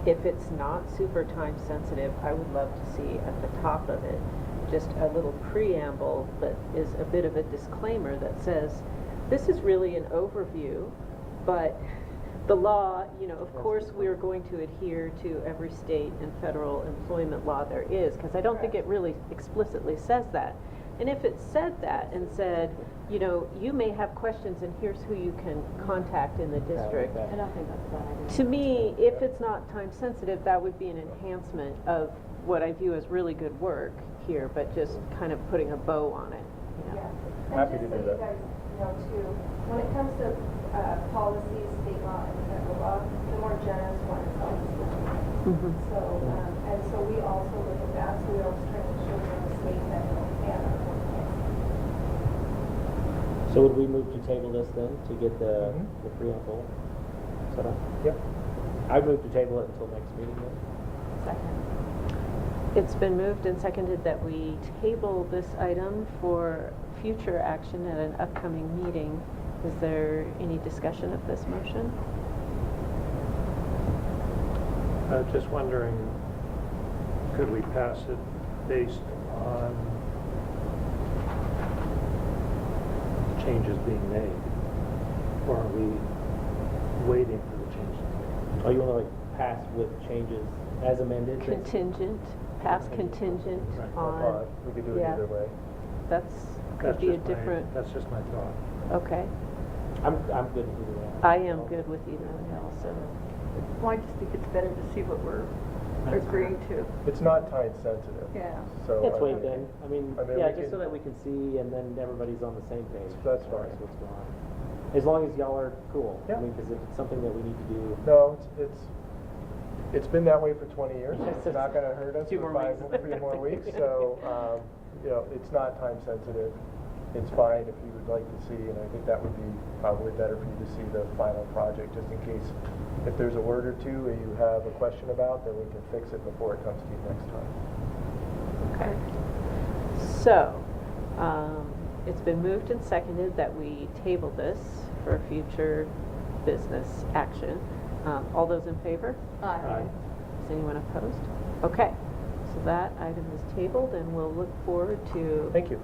if it's not super time sensitive, I would love to see at the top of it just a little preamble that is a bit of a disclaimer that says, this is really an overview, but the law, you know, of course, we are going to adhere to every state and federal employment law there is, because I don't think it really explicitly says that. And if it said that and said, you know, you may have questions and here's who you can contact in the district.
I don't think that's a bad idea.
To me, if it's not time sensitive, that would be an enhancement of what I view as really good work here, but just kind of putting a bow on it, you know.
Yeah.
Happy
And
to
just
do
so you
that.
guys know too, when it comes to policies, state law and federal law, the more generous one is always the
Mhm.
So, and so we also look at that, so we always try to ensure we're on the state, federal, and our workplace.
So would we move to table this then, to get the preamble set up?
Yep.
I'd move to table it until next meeting then.
Second.
It's been moved and seconded that we table this item for future action at an upcoming meeting. Is there any discussion of this motion?
Just wondering, could we pass it based on changes being made? Or are we waiting for the changes to be made?
Oh, you want to like pass with changes as amended? basically?
Contingent, pass contingent
Right.
on,
We could do it
yeah.
either way.
that's, could
That's
be a
just my-
different,
That's just my thought.
okay.
I'm good with either way.
I am good with either one also.
Well, I just think it's better to see what we're agreeing to.
It's not time sensitive.
Yeah.
So
Let's
I
wait
mean,
then. I mean,
I mean,
yeah,
we
just so
can-
that we can see and then everybody's on the same page.
That's
as far
fine.
as what's going on. As long as y'all are cool.
Yeah.
I mean, because if it's something that we need to do.
No, it's been that way for 20 years.
Yes,
It's not gonna hurt us
Few
for
more weeks.
3 more weeks, so, you know, it's not time sensitive. It's fine if you would like to see, and I think that would be probably better for you to see the final project, just in case if there's a word or two that you have a question about, then we can fix it before it comes to you next time.
Okay. So, it's been moved and seconded that we table this for future business action. All those in favor?
Aye.
Is anyone opposed? Okay, so that item is tabled and we'll look forward to.
Thank you.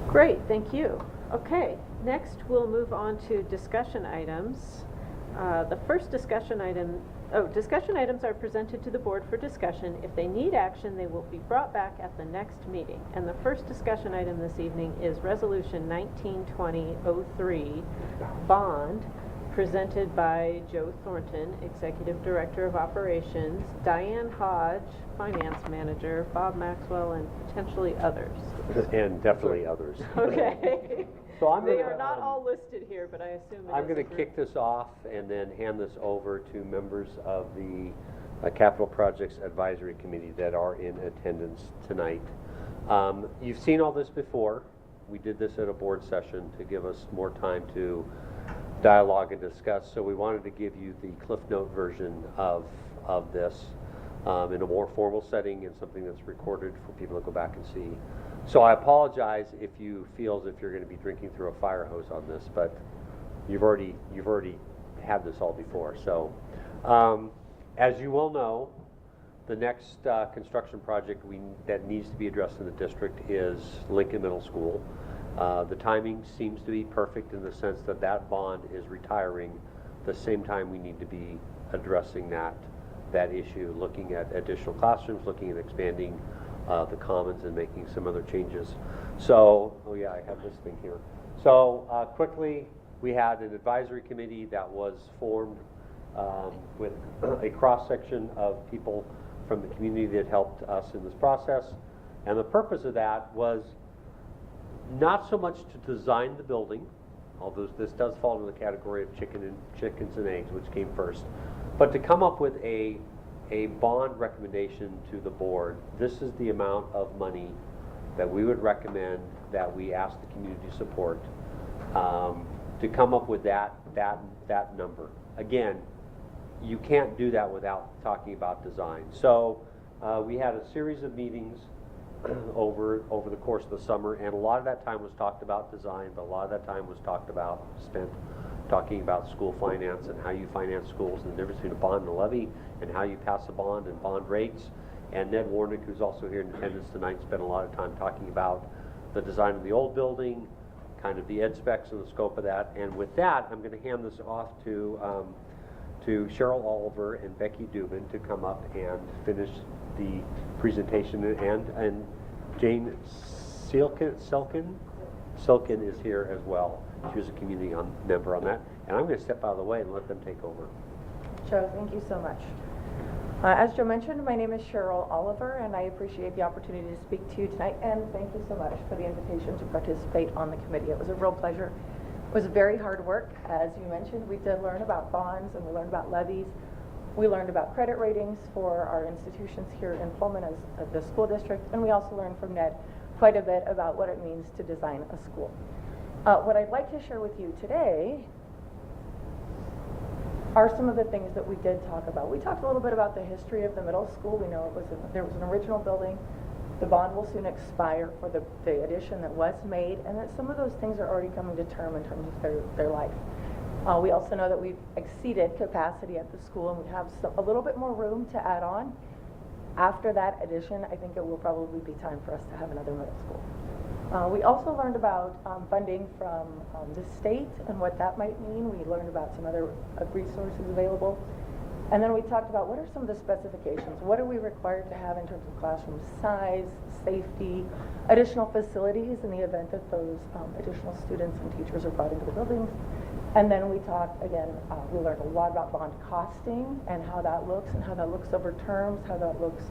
Great, thank you. Okay, next we'll move on to discussion items. The first discussion items are presented to the board for discussion. If they need action, they will be brought back at the next meeting. And the first discussion item this evening is Resolution 1920-03, bond, presented by Joe Thornton, Executive Director of Operations, Diane Hodge, Finance Manager, Bob Maxwell, and potentially others.
And definitely others.
Okay.
So I'm
They
gonna,
are not all listed here, but I assume it is
I'm going
a
to
group.
kick this off and then hand this over to members of the Capital Projects Advisory Committee that are in attendance tonight. You've seen all this before. We did this at a board session to give us more time to dialogue and discuss. So we wanted to give you the Cliff Note version of this in a more formal setting and something that's recorded for people to go back and see. So I apologize if you feel as if you're going to be drinking through a fire hose on this, but you've already had this all before. So as you well know, the next construction project that needs to be addressed in the district is Lincoln Middle School. The timing seems to be perfect in the sense that that bond is retiring the same time we need to be addressing that issue, looking at additional classrooms, looking at expanding the commons and making some other changes. So, oh yeah, I have this thing here. So quickly, we had an advisory committee that was formed with a cross-section of people from the community that helped us in this process. And the purpose of that was not so much to design the building, although this does fall into the category of chickens and eggs, which came first, but to come up with a bond recommendation to the board. This is the amount of money that we would recommend that we ask the community to support, to come up with that number. Again, you can't do that without talking about design. So we had a series of meetings over the course of the summer, and a lot of that time was talked about design, but a lot of that time was spent talking about school finance and how you finance schools and the difference between a bond and a levy and how you pass a bond and bond rates. And Ned Warnick, who's also here in attendance tonight, spent a lot of time talking about the design of the old building, kind of the ed specs and the scope of that. And with that, I'm going to hand this off to Cheryl Oliver and Becky Dubin to come up and finish the presentation. And Jane Silkin is here as well. She was a community member on that. And I'm going to step out of the way and let them take over.
Joe, thank you so much. As Joe mentioned, my name is Cheryl Oliver, and I appreciate the opportunity to speak to you tonight, and thank you so much for the invitation to participate on the committee. It was a real pleasure. It was very hard work. As you mentioned, we did learn about bonds, and we learned about levies. We learned about credit ratings for our institutions here in Pullman as the school district, and we also learned from Ned quite a bit about what it means to design a school. What I'd like to share with you today are some of the things that we did talk about. We talked a little bit about the history of the middle school. We know there was an original building. The bond will soon expire for the addition that was made, and that some of those things are already coming to term in terms of their life. We also know that we've exceeded capacity at the school, and we have a little bit more room to add on. After that addition, I think it will probably be time for us to have another middle school. We also learned about funding from the state and what that might mean. We learned about some other resources available. And then we talked about what are some of the specifications. What are we required to have in terms of classroom size, safety, additional facilities in the event that those additional students and teachers are brought into the buildings. And then we talked, again, we learned a lot about bond costing and how that looks over terms, how that looks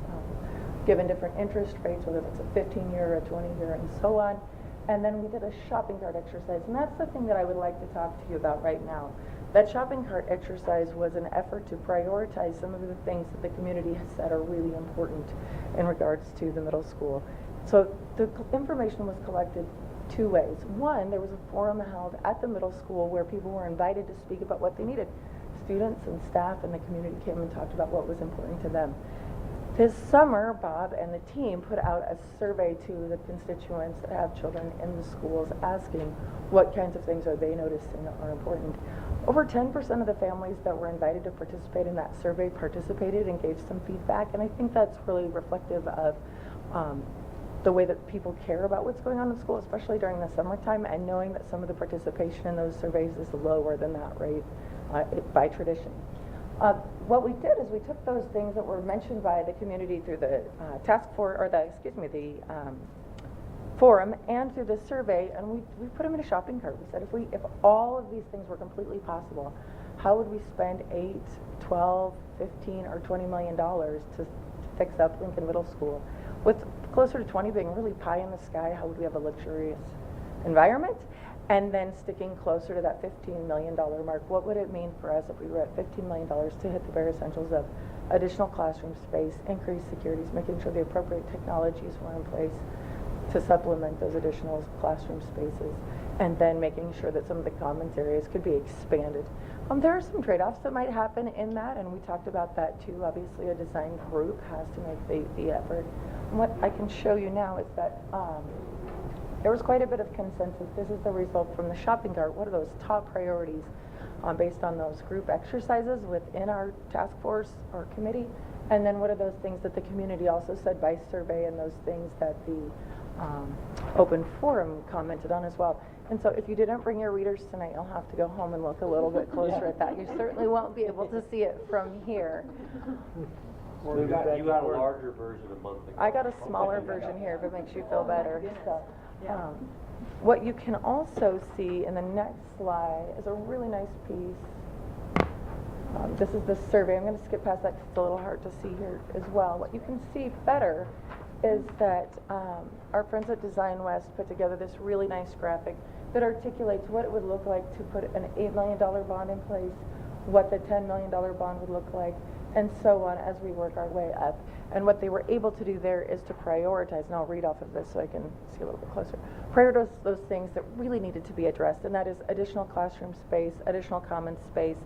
given different interest rates, whether it's a 15-year, a 20-year, and so on. And then we did a shopping cart exercise, and that's the thing that I would like to talk to you about right now. That shopping cart exercise was an effort to prioritize some of the things that the community has said are really important in regards to the middle school. So the information was collected two ways. One, there was a forum held at the middle school where people were invited to speak about what they needed. Students and staff and the community came and talked about what was important to them. This summer, Bob and the team put out a survey to the constituents that have children in the schools asking what kinds of things are they noticing are important. Over 10% of the families that were invited to participate in that survey participated and gave some feedback, and I think that's really reflective of the way that people care about what's going on in school, especially during the summertime, and knowing that some of the participation in those surveys is lower than that rate by tradition. What we did is we took those things that were mentioned by the community through the forum and through the survey, and we put them in a shopping cart. We said if all of these things were completely possible, how would we spend 8, 12, 15, or $20 million to fix up Lincoln Middle School? With closer to 20 being really pie in the sky, how would we have a luxurious environment? And then sticking closer to that $15 million mark, what would it mean for us if we were at $15 million to hit the bare essentials of additional classroom space, increased securities, making sure the appropriate technologies were in place to supplement those additional classroom spaces, and then making sure that some of the commons areas could be expanded. There are some trade-offs that might happen in that, and we talked about that too. Obviously, a design group has to make the effort. And what I can show you now is that there was quite a bit of consensus. This is the result from the shopping cart. What are those top priorities based on those group exercises within our task force or committee? And then what are those things that the community also said by survey, and those things that the open forum commented on as well. And so if you didn't bring your readers tonight, you'll have to go home and look a little bit closer at that. You certainly won't be able to see it from here.
You got a larger version a month ago.
I got a smaller version here if it makes you feel better. So, what you can also see in the next slide is a really nice piece This is the survey. I'm going to skip past that because it's a little hard to see here as well. What you can see better is that our friends at Design West put together this really nice graphic that articulates what it would look like to put an $8 million bond in place, what the $10 million bond would look like, and so on as we work our way up. And what they were able to do there is to prioritize, and I'll read off of this so I can see a little bit closer, prioritize those things that really needed to be addressed, and that is additional classroom space, additional common space,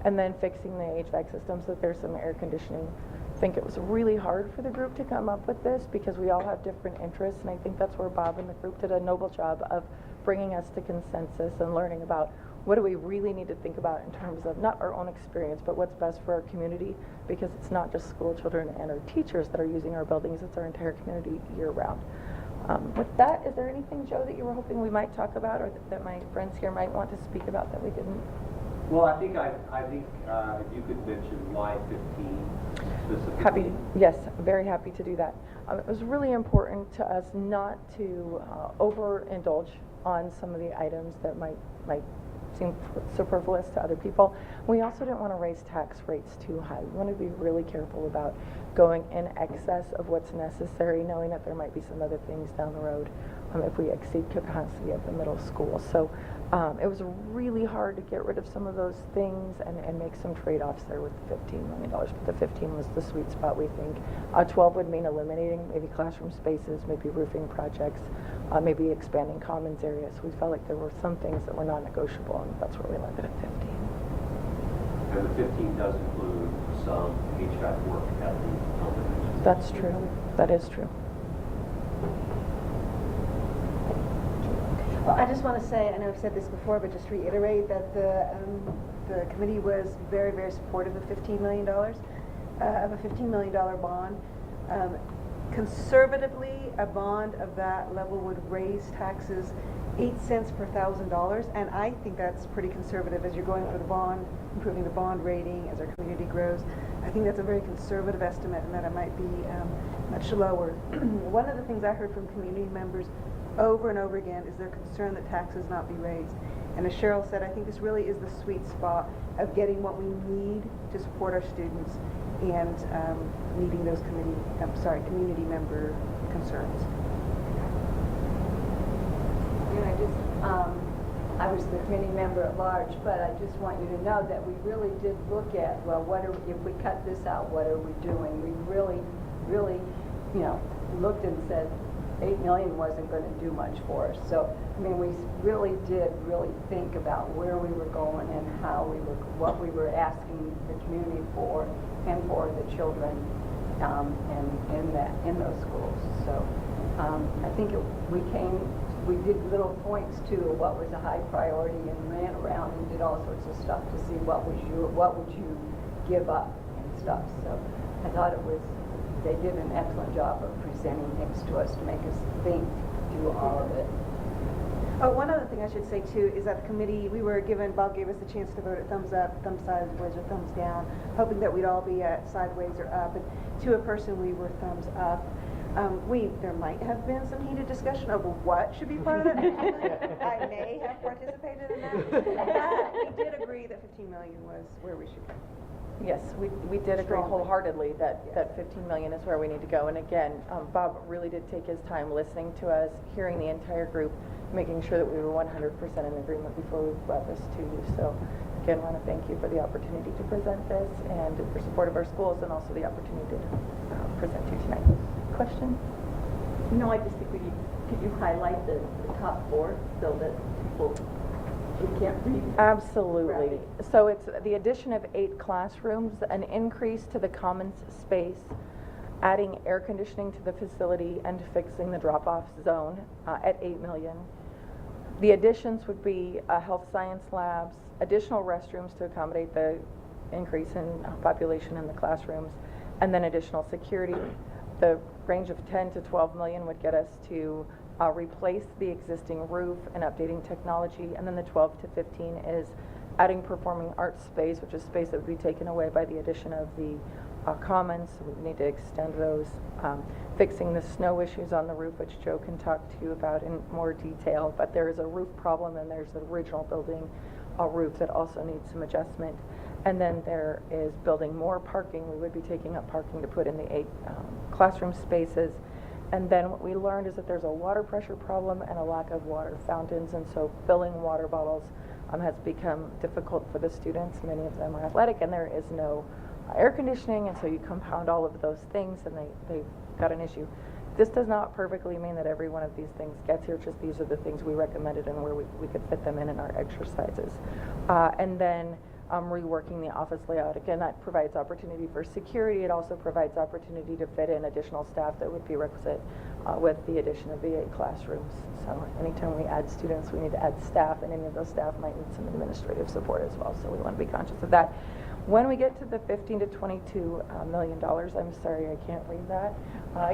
and then fixing the HVAC system so that there's some air conditioning. I think it was really hard for the group to come up with this because we all have different interests, and I think that's where Bob and the group did a noble job of bringing us to consensus and learning about what do we really need to think about in terms of not our own experience, but what's best for our community, because it's not just school children and our teachers that are using our buildings, it's our entire community year-round. With that, is there anything, Joe, that you were hoping we might talk about or that my friends here might want to speak about that we didn't?
Well, I think if you could mention why 15 specifically.
Yes, very happy to do that. It was really important to us not to overindulge on some of the items that might seem superfluous to other people. We also didn't want to raise tax rates too high. We want to be really careful about going in excess of what's necessary, knowing that there might be some other things down the road if we exceed capacity of the middle school. So it was really hard to get rid of some of those things and make some trade-offs there with the $15 million, but the 15 was the sweet spot, we think. 12 would mean eliminating maybe classroom spaces, maybe roofing projects, maybe expanding commons areas. We felt like there were some things that were non-negotiable, and that's where we landed at 15.
And the 15 does include some HVAC work at the Pullman.
That's true. That is true.
Well, I just want to say, I know I've said this before, but just reiterate that the committee was very, very supportive of $15 million, of a $15 million bond. Conservatively, a bond of that level would raise taxes 8 cents per $1,000, and I think that's pretty conservative as you're going for the bond, improving the bond rating as our community grows. I think that's a very conservative estimate, and that it might be much lower. One of the things I heard from community members over and over again is their concern that taxes not be raised. And as Cheryl said, I think this really is the sweet spot of getting what we need to support our students and meeting those community member concerns.
I was the committee member at large, but I just want you to know that we really did look at, well, if we cut this out, what are we doing? We really, looked and said, 8 million wasn't going to do much for us. So, I mean, we really did think about where we were going and what we were asking the community for and for the children in those schools. So, I think we did little points to what was a high priority and ran around and did all sorts of stuff to see what would you give up and stuff. So, I thought they did an excellent job of presenting things to us to make us think through all of it.
Oh, one other thing I should say too is that the committee, Bob gave us the chance to vote at thumbs up, thumbs sideways, or thumbs down, hoping that we'd all be at sideways or up. And to a person, we were thumbs up. There might have been some heated discussion over what should be part of that. I may have participated in that. But we did agree that 15 million was where we should go.
Yes, we did agree wholeheartedly that 15 million is where we need to go. And again, Bob really did take his time listening to us, hearing the entire group, making sure that we were 100% in agreement before we brought this to you. So again, I want to thank you for the opportunity to present this and for support of our schools and also the opportunity to present to you tonight. Question?
No, I just think could you highlight the top 4 so that people who can't read?
Absolutely. So it's the addition of 8 classrooms, an increase to the commons space, adding air conditioning to the facility, and fixing the drop-off zone at $8 million. The additions would be health science labs, additional restrooms to accommodate the increase in population in the classrooms, and then additional security. The range of 10 to 12 million would get us to replace the existing roof and updating technology, and then the 12 to 15 is adding performing arts space, which is space that would be taken away by the addition of the commons. So we need to extend those. Fixing the snow issues on the roof, which Joe can talk to you about in more detail, but there is a roof problem and there's an original building roof that also needs some adjustment. And then there is building more parking. We would be taking up parking to put in the 8 classroom spaces. And then what we learned is that there's a water pressure problem and a lack of water fountains, and so filling water bottles has become difficult for the students. Many of them are athletic, and there is no air conditioning, and so you compound all of those things, and they've got an issue. This does not perfectly mean that every one of these things gets here, just these are the things we recommended and where we could fit them in our exercises. And then reworking the office layout. Again, that provides opportunity for security. It also provides opportunity to fit in additional staff that would be requisite with the addition of the 8 classrooms. So anytime we add students, we need to add staff, and any of those staff might need some administrative support as well. So we want to be conscious of that. When we get to the $15 to $22 million, I'm sorry, I can't read that,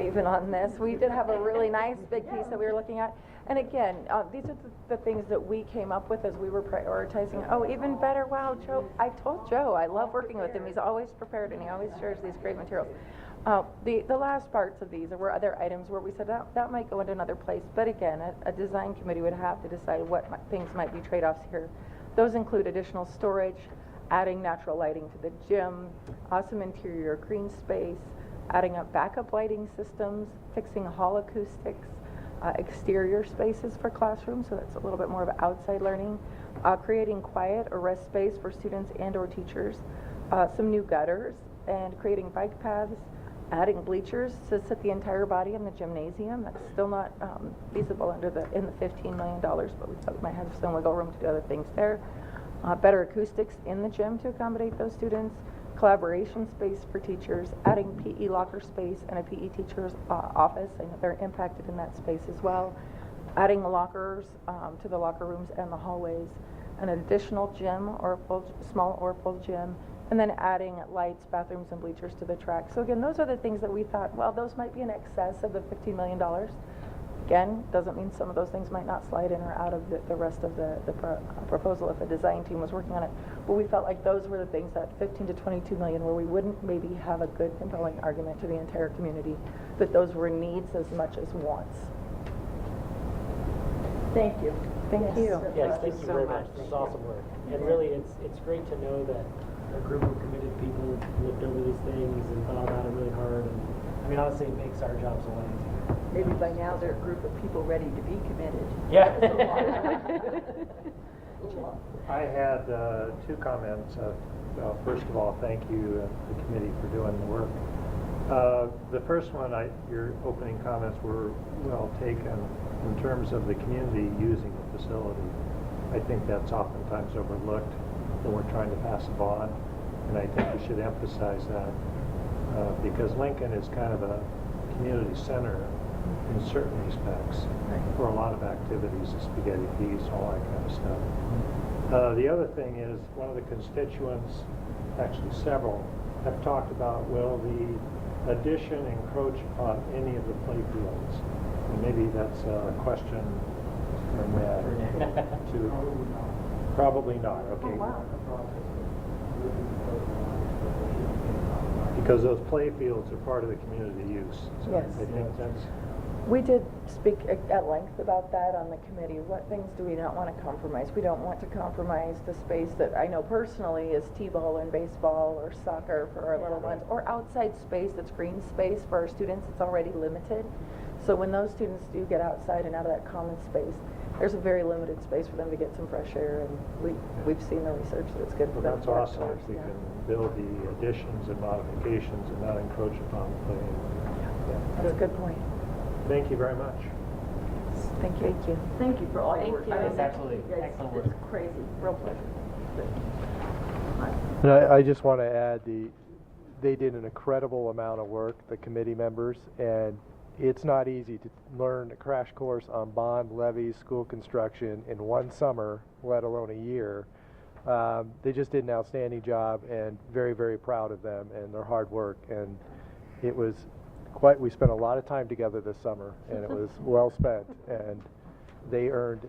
even on this. We did have a really nice big piece that we were looking at. And again, these are the things that we came up with as we were prioritizing. Oh, even better, wow, Joe, I told Joe, I love working with him. He's always prepared and he always shares these great materials. The last parts of these, there were other items where we said that might go into another place. But again, a design committee would have to decide what things might be trade-offs here. Those include additional storage, adding natural lighting to the gym, some interior green space, adding up backup lighting systems, fixing hall acoustics, exterior spaces for classrooms, so that's a little bit more of outside learning, creating quiet or rest space for students and or teachers, some new gutters, and creating bike paths, adding bleachers to sit the entire body in the gymnasium. That's still not feasible in the $15 million, but we thought we might have some wiggle room to do other things there. Better acoustics in the gym to accommodate those students, collaboration space for teachers, adding PE locker space and a PE teacher's office. I know they're impacted in that space as well. Adding lockers to the locker rooms and the hallways, an additional gym or small or full gym, and then adding lights, bathrooms, and bleachers to the track. So again, those are the things that we thought, well, those might be in excess of the $15 million. Again, doesn't mean some of those things might not slide in or out of the rest of the proposal if a design team was working on it. But we felt like those were the things, that 15 to 22 million, where we wouldn't maybe have a good compelling argument to the entire community that those were needs as much as wants.
Thank you.
Thank you.
Yes, thank you very much. This is awesome work. And really, it's great to know that a group of committed people looked over these things and thought about it really hard. And I mean, honestly, it makes our jobs a lot easier.
Maybe by now they're a group of people ready to be committed.
Yeah.
I had 2 comments. First of all, thank you, the committee, for doing the work. The first one, your opening comments were well taken in terms of the community using the facility. I think that's oftentimes overlooked when we're trying to pass a bond, and I think we should emphasize that because Lincoln is kind of a community center in certain respects for a lot of activities, the spaghetti feast, all that kind of stuff. The other thing is, one of the constituents, actually several, have talked about, will the addition encroach upon any of the play fields? And maybe that's a question for Matt to... Probably not, okay.
Oh, wow.
Because those play fields are part of the community use. So
Yes.
I think that's...
We did speak at length about that on the committee. What things do we not want to compromise? We don't want to compromise the space that I know personally is t-ball and baseball or soccer for our little ones, or outside space that's green space for our students. It's already limited. So when those students do get outside and out of that common space, there's a very limited space for them to get some fresh air, and we've seen the research that it's good for them.
That's awesome if we can build the additions and modifications and not encroach upon the play.
That's a good point.
Thank you very much.
Thank you. Thank you.
Thank you for all your work.
Yes, absolutely. Excellent work.
It's crazy. Real pleasure.
And I just want to add, they did an incredible amount of work, the committee members, and it's not easy to learn a crash course on bond, levies, school construction in one summer, let alone a year. They just did an outstanding job, and very, very proud of them and their hard work. And it was we spent a lot of time together this summer, and it was well spent, and they earned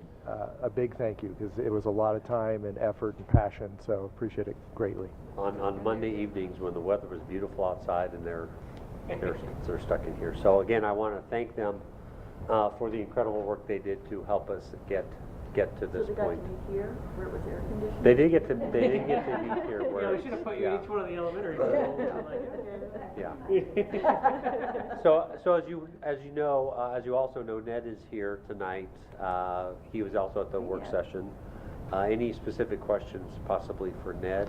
a big thank you, because it was a lot of time and effort and passion, so appreciate it greatly.
On Monday evenings when the weather was beautiful outside and they're stuck in here. So again, I want to thank them for the incredible work they did to help us get get to
So
this
they got to
point.
be here, where it was air conditioned?
They did get to meet here
You
where.
know, we should have put you in
yeah.
each one of the elementary schools. I'm like,
Yeah. So as you know, as you also know, Ned is here tonight. He was also at the work session. Any specific questions possibly for Ned?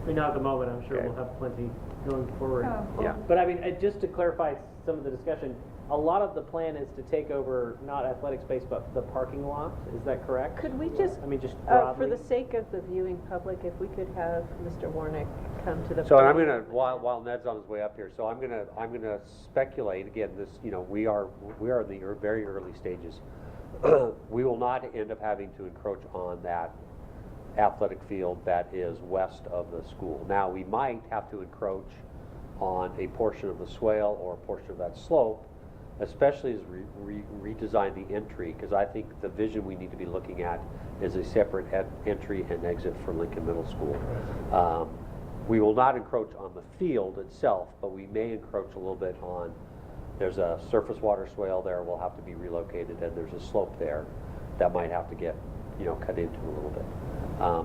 I mean, not at the moment, I'm sure
Okay.
we'll have plenty going forward.
Yeah.
But I mean, just to clarify some of the discussion, a lot of the plan is to take over not athletic space, but the parking lot. Is that correct?
Could we just,
I mean, just
for
broadly.
the sake of the viewing public, if we could have Mr. Warnick come to the.
So and I'm
podium.
gonna, while Ned's on his way up here, so I'm gonna speculate, again, this, you know, we are in the very early stages. We will not end up having to encroach on that athletic field that is west of the school. Now, we might have to encroach on a portion of the swale or a portion of that slope, especially as we redesign the entry, because I think the vision we need to be looking at is a separate entry and exit for Lincoln Middle School. We will not encroach on the field itself, but we may encroach a little bit on, there's a surface water swale there, will have to be relocated, and there's a slope there that might have to get, you know, cut into a little bit.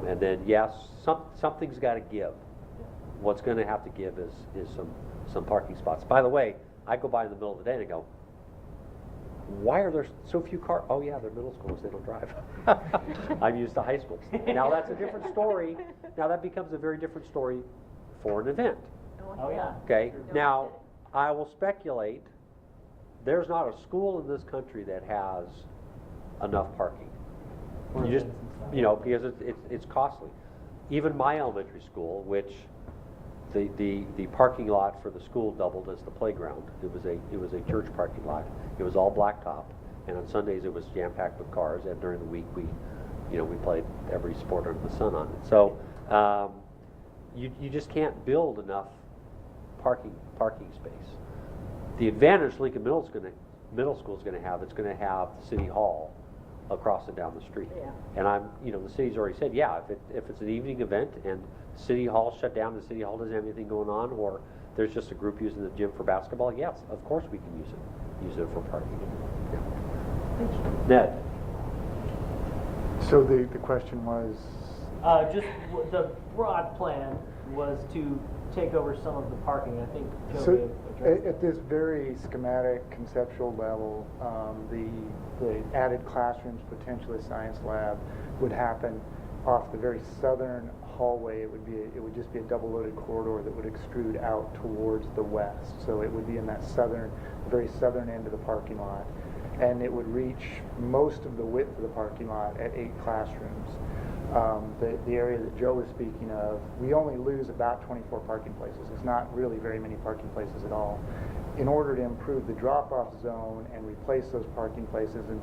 And then, yes, something's got to give. What's going to have to give is some parking spots. By the way, I go by in the middle of the day and I go, why are there so few cars? Oh yeah, they're middle schools, they don't drive. I'm used to high schools. Now that's a different story. Now that becomes a very different story for an event.
Oh, yeah.
Okay, now I will speculate, there's not a school in this country that has enough parking. You just, you know, because it's costly. Even my elementary school, which the parking lot for the school doubled as the playground. It was a church parking lot. It was all blacktop, and on Sundays it was jam-packed with cars. And during the week we played every sport under the sun on it. So you just can't build enough parking space. The advantage Lincoln Middle School is going to have, it's going to have City Hall across and down the street.
Yeah.
And the city's already said, yeah, if it's an evening event and City Hall shut down and City Hall doesn't have anything going on, or there's just a group using the gym for basketball, yes, of course we can use it for parking. Yeah. Ned?
So the question was?
The broad plan was to take over some of the parking. I think Joe
So
addressed
at this very schematic, conceptual level, the added classrooms, potentially a science lab, would happen off the very southern hallway. It would just be a double-loaded corridor that would extrude out towards the west. So it would be in that very southern end of the parking lot, and it would reach most of the width of the parking lot at 8 classrooms. The area that Joe was speaking of, we only lose about 24 parking places. It's not really very many parking places at all. In order to improve the drop-off zone and replace those parking places and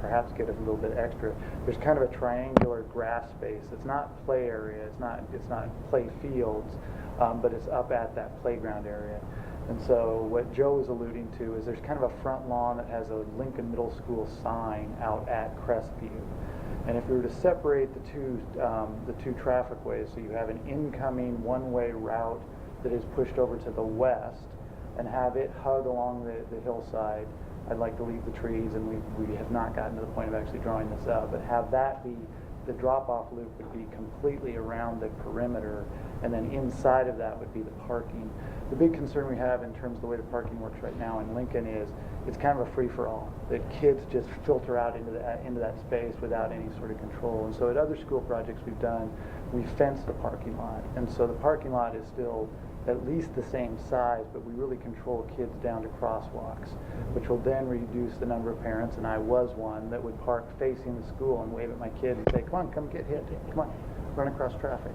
perhaps get a little bit extra, there's kind of a triangular grass space. It's not play area, it's not play fields, but it's up at that playground area. And so what Joe was alluding to is there's kind of a front lawn that has a Lincoln Middle School sign out at Crestview. And if we were to separate the two traffic ways, so you have an incoming one-way route that is pushed over to the west and have it hug along the hillside, I'd like to leave the trees, and we have not gotten to the point of actually drawing this up, but have that be, the drop-off loop would be completely around the perimeter, and then inside of that would be the parking. The big concern we have in terms of the way the parking works right now in Lincoln is it's kind of a free-for-all. That kids just filter out into that space without any sort of control. And so at other school projects we've done, we fenced the parking lot. And so the parking lot is still at least the same size, but we really control kids down to crosswalks, which will then reduce the number of parents, and I was one, that would park facing the school and wave at my kid and say, come on, come get hit, come on, run across traffic.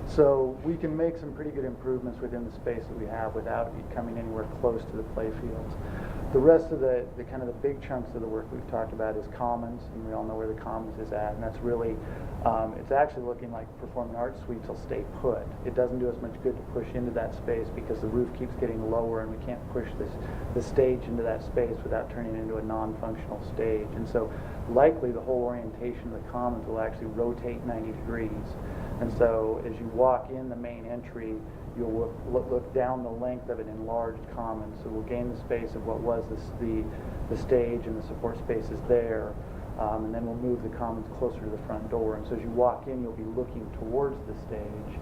So we can make some pretty good improvements within the space that we have without coming anywhere close to the play fields. The rest of the kind of the big chunks of the work we've talked about is Commons, and we all know where the Commons is at, and that's really, it's actually looking like Performing Arts Suites will stay put. It doesn't do us much good to push into that space because the roof keeps getting lower and we can't push the stage into that space without turning it into a non-functional stage. And so likely the whole orientation of the Commons will actually rotate 90 degrees. And so as you walk in the main entry, you'll look down the length of an enlarged common, so we'll gain the space of what was the stage and the support spaces there, And then we'll move the commons closer to the front door. And so as you walk in, you'll be looking towards the stage.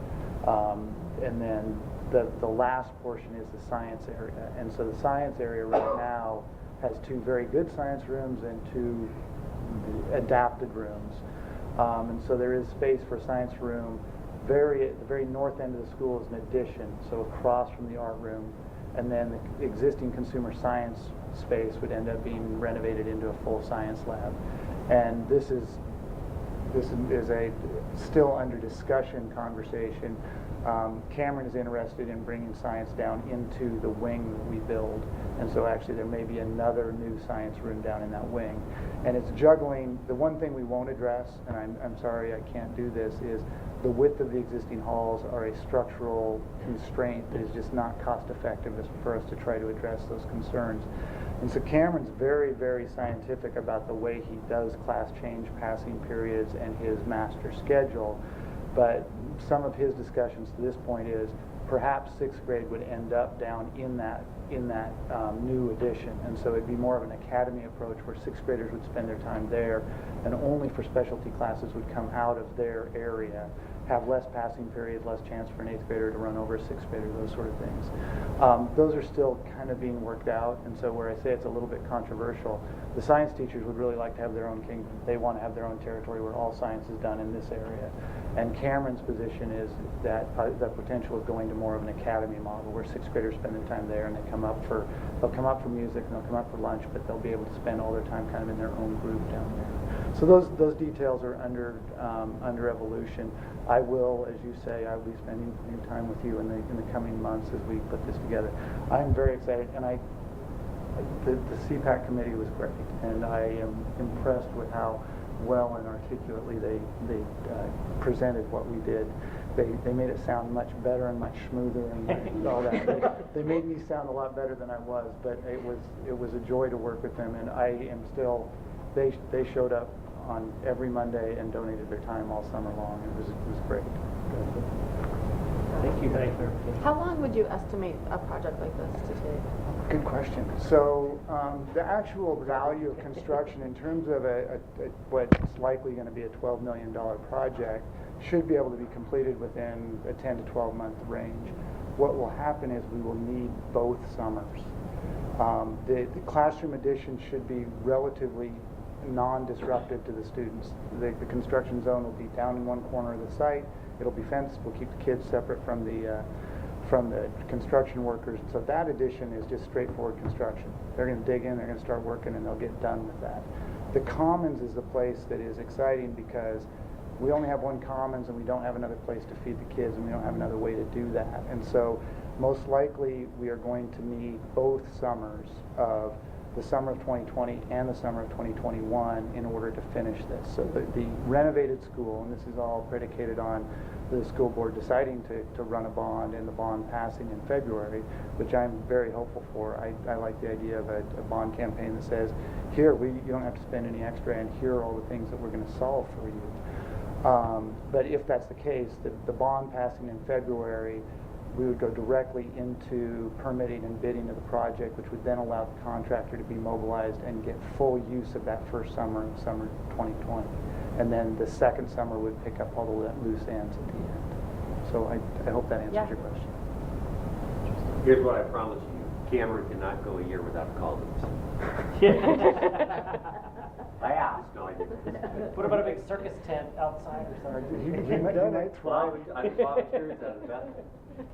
And then the last portion is the science area. And so the science area right now has 2 very good science rooms and 2 adapted rooms. And so there is space for a science room. At the very north end of the school is an addition, so across from the art room. And then the existing consumer science space would end up being renovated into a full science lab. And this is a still under discussion conversation. Cameron is interested in bringing science down into the wing that we build, and so actually there may be another new science room down in that wing. And it's juggling. The one thing we won't address, and I'm sorry I can't do this, is the width of the existing halls are a structural constraint that is just not cost effective for us to try to address those concerns. And so Cameron's very, very scientific about the way he does class change passing periods and his master schedule. But some of his discussions to this point is perhaps 6th grade would end up down in that new addition, and so it'd be more of an academy approach where 6th graders would spend their time there, and only for specialty classes would come out of their area, have less passing periods, less chance for an 8th grader to run over a 6th grader, those sort of things. Those are still kind of being worked out, and so where I say it's a little bit controversial, the science teachers would really like to have their own kingdom. They want to have their own territory where all science is done in this area. And Cameron's position is that the potential is going to more of an academy model where 6th graders spend their time there, and they'll come up for music and they'll come up for lunch, but they'll be able to spend all their time kind of in their own group down there. So those details are under evolution. I will, as you say, I will be spending time with you in the coming months as we put this together. I'm very excited, and the CPAC committee was great, and I am impressed with how well and articulately they presented what we did. They made it sound much better and much smoother and all that. They made me sound a lot better than I was, but it was a joy to work with them, and I am still. They showed up on every Monday and donated their time all summer long. It was great.
Thank you. Thank you.
How long would you estimate a project like this to take?
Good question. So the actual value of construction in terms of what's likely going to be a $12 million project should be able to be completed within a 10 to 12 month range. What will happen is we will need both summers. The classroom addition should be relatively non-disruptive to the students. The construction zone will be down in one corner of the site. It'll be fenced. We'll keep the kids separate from the construction workers. So that addition is just straightforward construction. They're going to dig in, they're going to start working, and they'll get done with that. The commons is the place that is exciting because we only have one commons and we don't have another place to feed the kids, and we don't have another way to do that. And so most likely we are going to need both summers of the summer of 2020 and the summer of 2021 in order to finish this. So the renovated school, and this is all predicated on the school board deciding to run a bond and the bond passing in February, which I'm very hopeful for. I like the idea of a bond campaign that says, here, you don't have to spend any extra, and here are all the things that we're going to solve for you. But if that's the case, the bond passing in February, we would go directly into permitting and bidding of the project, which would then allow the contractor to be mobilized and get full use of that first summer, summer 2020. And then the second summer would pick up all the loose ends at the end. So I hope that answers your question.
Here's what I promise you. Cameron cannot go a year without columns. I asked. No, I didn't.
What about a big circus tent outside or something?
He might thrive.
I volunteered that, Beth.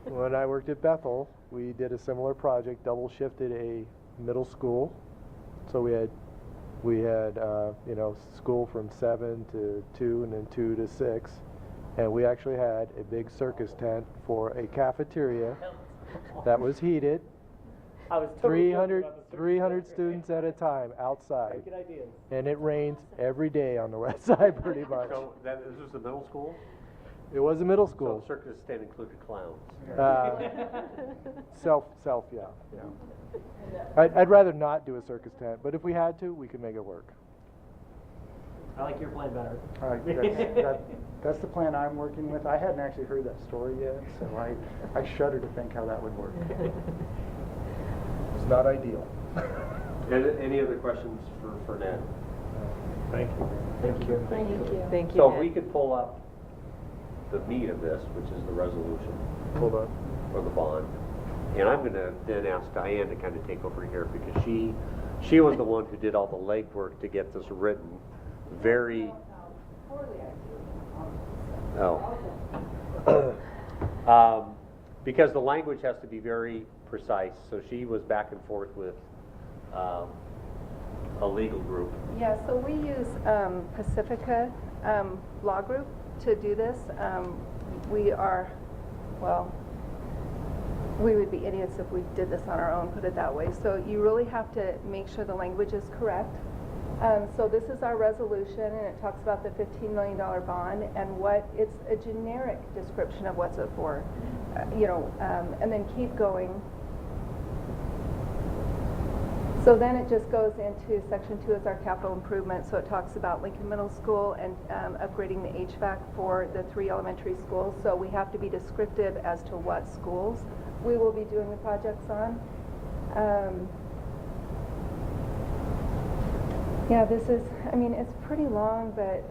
When I worked at Bethel, we did a similar project, double shifted a middle school. So we had school from 7 to 2 and then 2 to 6. And we actually had a big circus tent for a cafeteria that was heated.
I was totally
300 students at a time outside.
Good idea.
And it rains every day on the west side pretty much.
So this was the middle school?
It was a middle school.
So circus tent included clowns.
Yeah. I'd rather not do a circus tent, but if we had to, we could make it work.
I like your plan better.
That's the plan I'm working with. I hadn't actually heard that story yet, so I shudder to think how that would work.
It's not ideal.
Any other questions for Ned?
Thank you.
Thank you.
Thank you.
Thank you,
So if
Ed.
we could pull up the meat of this, which is the resolution
Hold on.
for the bond. And I'm gonna then ask Diane to kind of take over here because she was the one who did all the legwork to get this written very. Oh. Because the language has to be very precise, so she was back and forth with a legal group.
Yeah, so we use Pacifica Law Group to do this. We are, well, we would be idiots if we did this on our own, put it that way. So you really have to make sure the language is correct. So this is our resolution, and it talks about the $15 million bond and what, it's a generic description of what's it for. And then keep going. So then it just goes into section 2 is our capital improvement. So it talks about Lincoln Middle School and upgrading the HVAC for the 3 elementary schools. So we have to be descriptive as to what schools we will be doing the projects on. Yeah, this is, I mean, it's pretty long, but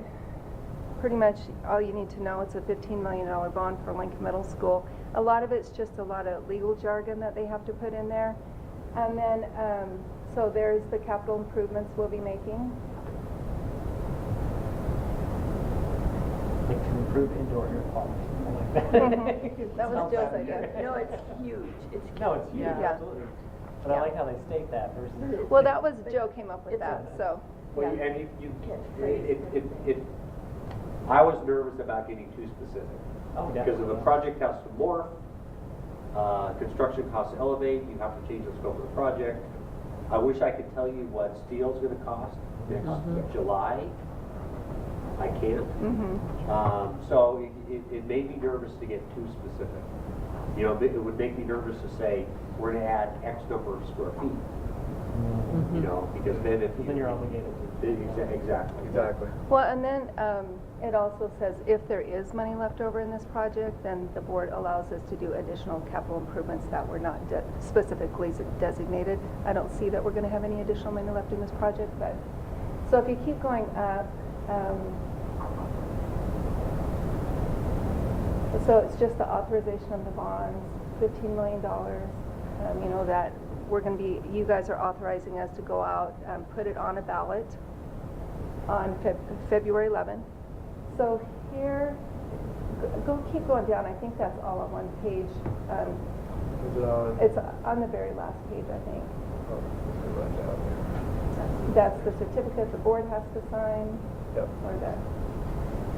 pretty much all you need to know, it's a $15 million bond for Lincoln Middle School. A lot of it's just a lot of legal jargon that they have to put in there. And then, so there's the capital improvements we'll be making.
Like to improve indoor air quality.
That was Joe's idea.
No, it's huge. It's huge.
No, it's huge,
Yeah.
absolutely. But I like how they state that versus.
Well, that was, Joe came up with that, so.
Well, and I was nervous about getting too specific.
Oh,
Because if the project has to morph, construction costs elevate, you have to change the scope of the project. I wish I could tell you what steel's gonna cost next July. I can't. So it made me nervous to get too specific. You know, it would make me nervous to say, we're gonna add X number of square feet. You know, because then if.
Then you're obligated to.
Exactly.
Well, and then it also says if there is money left over in this project, then the board allows us to do additional capital improvements that were not specifically designated. I don't see that we're going to have any additional money left in this project, but so if you keep going up, so it's just the authorization of the bonds, $15 million. You know that we're going to be. You guys are authorizing us to go out and put it on a ballot on February 11th. So here, keep going down. I think that's all on one page.
Is it on?
It's on the very last page, I think.
Oh, it's right down here.
That's the certificate the board has to sign.
Yep.
Or that.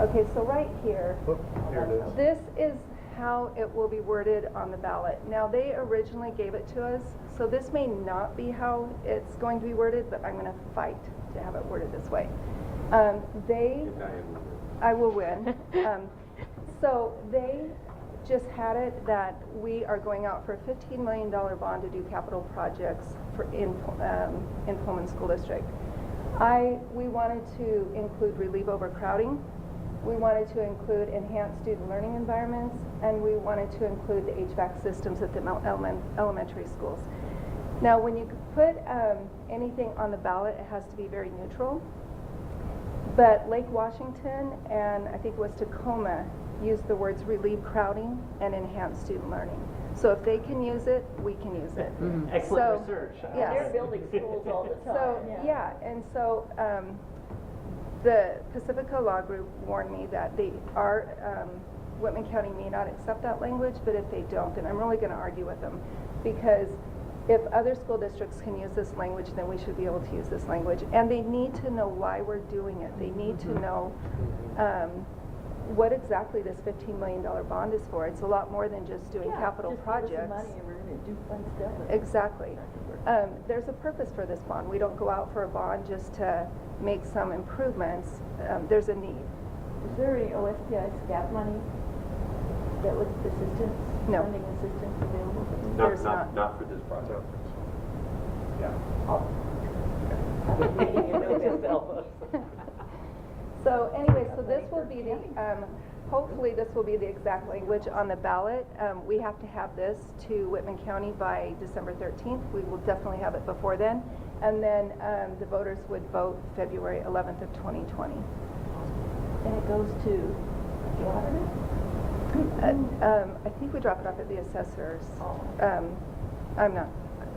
Okay, so right here,
Whoop, here it is.
this is how it will be worded on the ballot. Now, they originally gave it to us, so this may not be how it's going to be worded, but I'm going to fight to have it worded this way. I will win. So they just had it that we are going out for a $15 million bond to do capital projects in Pullman School District. We wanted to include relieve overcrowding. We wanted to include enhanced student learning environments, and we wanted to include the HVAC systems at the elementary schools. Now, when you put anything on the ballot, it has to be very neutral. But Lake Washington and I think it was Tacoma used the words relieve crowding and enhance student learning. So if they can use it, we can use it.
Excellent research.
Yes.
They're building schools all the time.
So, yeah, and so the Pacifica Law Group warned me that Whitman County may not accept that language, but if they don't, then I'm really going to argue with them. Because if other school districts can use this language, then we should be able to use this language. And they need to know why we're doing it. They need to know what exactly this $15 million bond is for. It's a lot more than just doing capital projects.
Give us the money and we're going to do fun stuff.
Exactly. There's a purpose for this bond. We don't go out for a bond just to make some improvements. There's a need.
Is there any OSPI SCAP money that was assistance,
No.
funding assistance available?
There's not.
Not for this project. Yeah.
So anyway, so this will be the, hopefully this will be the exact language on the ballot. We have to have this to Whitman County by December 13th. We will definitely have it before then. And then the voters would vote February 11th of 2020.
And it goes to the auditor?
I think we drop it off at the assessors.
Oh.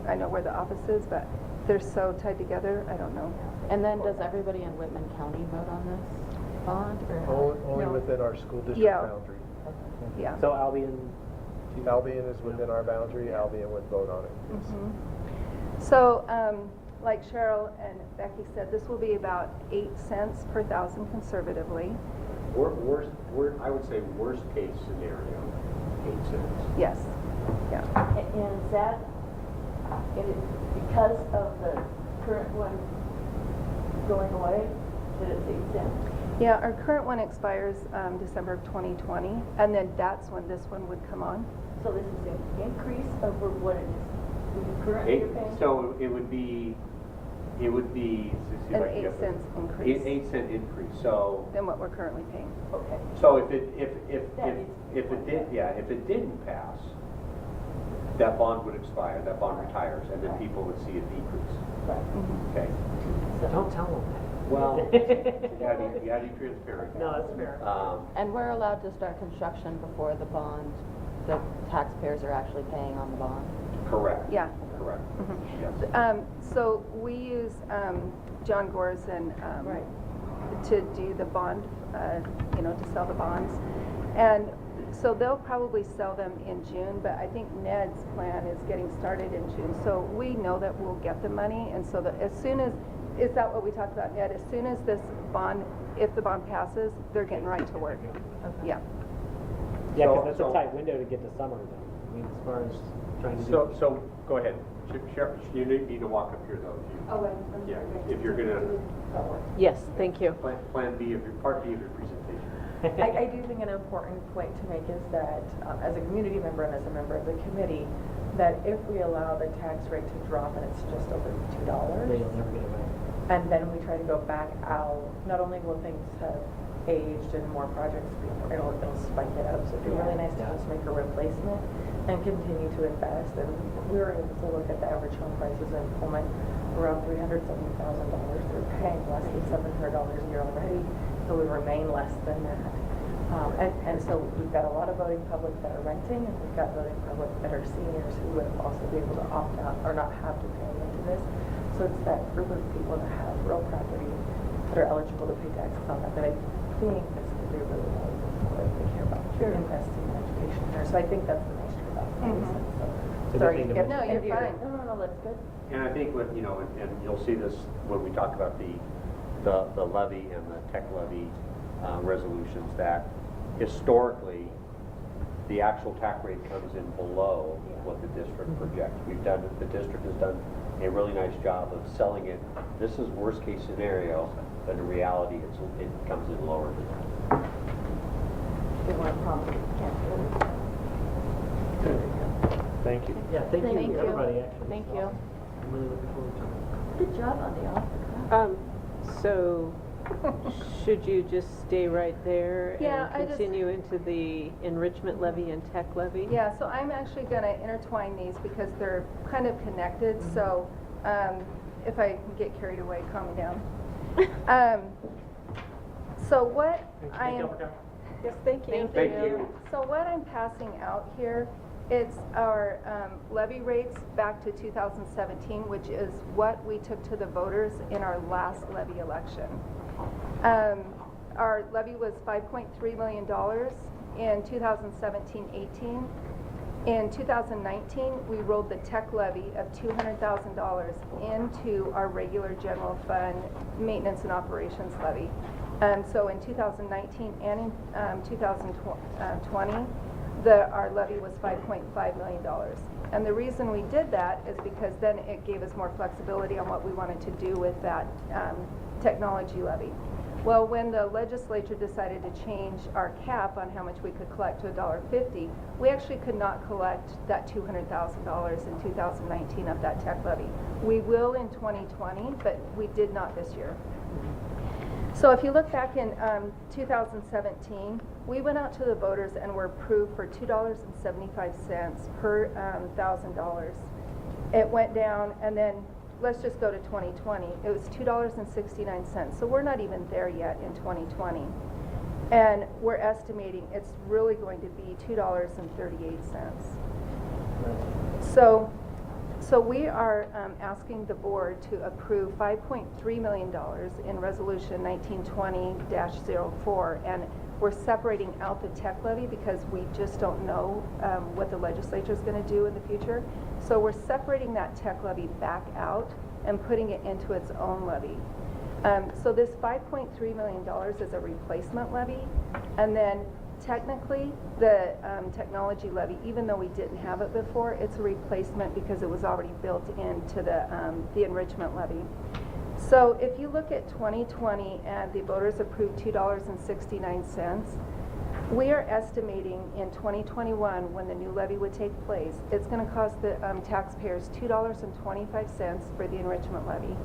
I know where the office is, but they're so tied together, I don't know.
And then does everybody in Whitman County vote on this bond? Or
Only
No.
within our school district
Yeah.
boundary.
Yeah.
So Albion.
Albion is within our boundary, Albion would vote on it. Yes.
So, like Cheryl and Becky said, this will be about 8 cents per thousand conservatively.
I would say worst case scenario, 8 cents.
Yes. Yeah.
And is that, because of the current one going away, that it's 8 cents?
Yeah, our current one expires December of 2020, and then that's when this one would come on.
So this is an increase over what it is currently you're paying?
So it would be, let's see if
An
I can
8
get this.
cents increase.
8-cent increase, so.
Than what we're currently paying.
Okay.
So if it didn't pass, that bond would expire, that bond retires, and then people would see a decrease.
Right.
Okay?
Don't tell them that.
Well, you gotta be transparent.
No, that's fair.
And we're allowed to start construction before the bond, the taxpayers are actually paying on the bond?
Correct.
Yeah.
Correct.
Mhm.
Yes.
So we use John Gorson
Right.
to do the bond, to sell the bonds. And so they'll probably sell them in June, but I think Ned's plan is getting started in June. So we know that we'll get the money, and so as soon as, is that what we talked about, Ned? As soon as this bond, if the bond passes, they're getting right to work. Yeah.
Yeah,
So-
because that's
so-
a tight window to get to summer, though. I mean, as far as trying to do.
So go ahead. Cheryl, you need to walk up here though.
Oh,
Yeah, if you're gonna,
Yes, thank you.
plan B of your, part B of your presentation.
I do think an important point to make is that as a community member and as a member of the committee, that if we allow the tax rate to drop and it's just over $2,
They'll never get away.
and then we try to go back out, not only will things have aged and more projects, it'll spike it up. So it'd be really nice to just make a replacement and continue to invest. And we were able to look at the average home prices in Pullman, around $370,000. They're paying less than $700 a year already, so we remain less than that. And so we've got a lot of voting public that are renting, and we've got voting public that are seniors who would also be able to opt out or not have to pay into this. So it's that group of people that have real property that are eligible to pay taxes on that I think this could be really valuable for if they care about investing in education there. So I think that's the nice truth about it.
It's a good
Sorry,
thing to
get-
No, you're fine.
No, that's good.
And I think what, and you'll see this when we talk about the levy and the tech levy resolutions, that historically, the actual tax rate comes in below what the district projects. The district has done a really nice job of selling it. This is worst case scenario, but in reality, it comes in lower than that.
They want to prompt it.
Thank you.
Yeah, thank
Thank
you,
you.
everybody, actually.
Thank
It's
you.
awesome. I'm really looking forward to it.
Good job on the offer.
So, should you just stay right there
Yeah, I
and
just-
continue into the enrichment levy and tech levy?
Yeah, so I'm actually going to intertwine these because they're kind of connected. So if I get carried away, calm me down. So what I am...
Yes, thank you.
Thank you.
So what I'm passing out here, it's our levy rates back to 2017, which is what we took to the voters in our last levy election. Our levy was $5.3 million in 2017-18. In 2019, we rolled the tech levy of $200,000 into our regular general fund maintenance and operations levy. So in 2019 and in 2020, our levy was $5.5 million. And the reason we did that is because then it gave us more flexibility on what we wanted to do with that technology levy. Well, when the legislature decided to change our cap on how much we could collect to $1.50, we actually could not collect that $200,000 in 2019 of that tech levy. We will in 2020, but we did not this year. So if you look back in 2017, we went out to the voters and were approved for $2.75 per $1,000. It went down, and then let's just go to 2020. It was $2.69. So we're not even there yet in 2020. And we're estimating it's really going to be $2.38. So we are asking the board to approve $5.3 million in Resolution 1920-04, and we're separating out the tech levy because we just don't know what the legislature is going to do in the future. So we're separating that tech levy back out and putting it into its own levy. So this $5.3 million is a replacement levy, and then technically the technology levy, even though we didn't have it before, it's a replacement because it was already built into the enrichment levy. So if you look at 2020 and the voters approved $2.69, we are estimating in 2021, when the new levy would take place, it's going to cost the taxpayers $2.25 for the enrichment levy,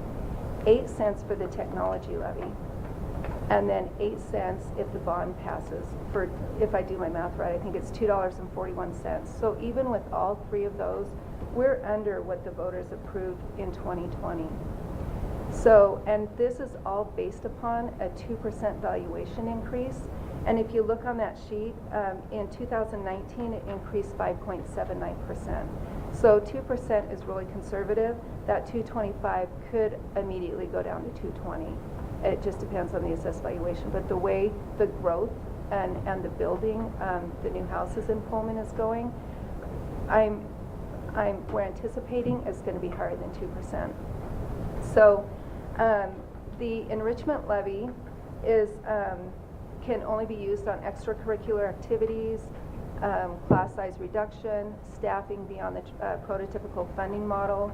8 cents for the technology levy, and then 8 cents if the bond passes. For, if I do my math right, I think it's $2.41. So even with all three of those, we're under what the voters approved in 2020. So, and this is all based upon a 2% valuation increase. And if you look on that sheet, in 2019 it increased 5.79%. So 2% is really conservative. That 225 could immediately go down to 220. It just depends on the assessed valuation. But the way the growth and the building, the new houses in Pullman is going, we're anticipating it's going to be higher than 2%. So the enrichment levy is can only be used on extracurricular activities, class size reduction, staffing beyond the prototypical funding model,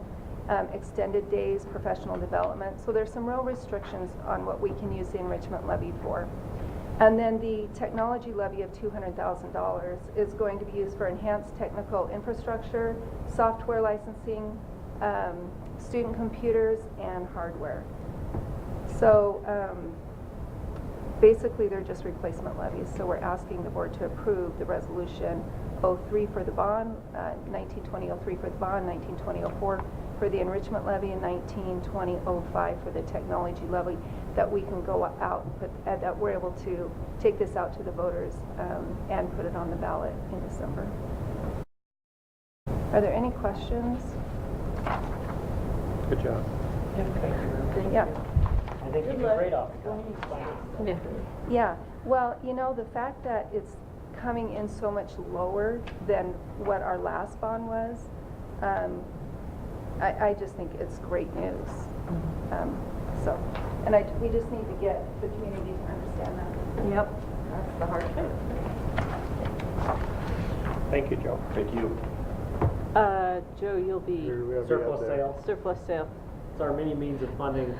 extended days, professional development. So there's some real restrictions on what we can use the enrichment levy for. And then the technology levy of $200,000 is going to be used for enhanced technical infrastructure, software licensing, student computers, and hardware. So basically they're just replacement levies. So we're asking the board to approve the resolution 03 for the bond, 1920-03 for the bond, 1920-04 for the enrichment levy, and 1920-05 for the technology levy, that we can go out, that we're able to take this out to the voters and put it on the ballot in December. Are there any questions?
Good job.
Yeah.
I think you did great off.
Yeah. Well, you know, the fact that it's coming in so much lower than what our last bond was, I just think it's great news. So, and we just need to get the community to understand that.
Yep, that's the hard thing.
Thank you, Joe.
Thank you.
Joe, you'll be
Surplus sale.
surplus sale.
It's our many means of funding.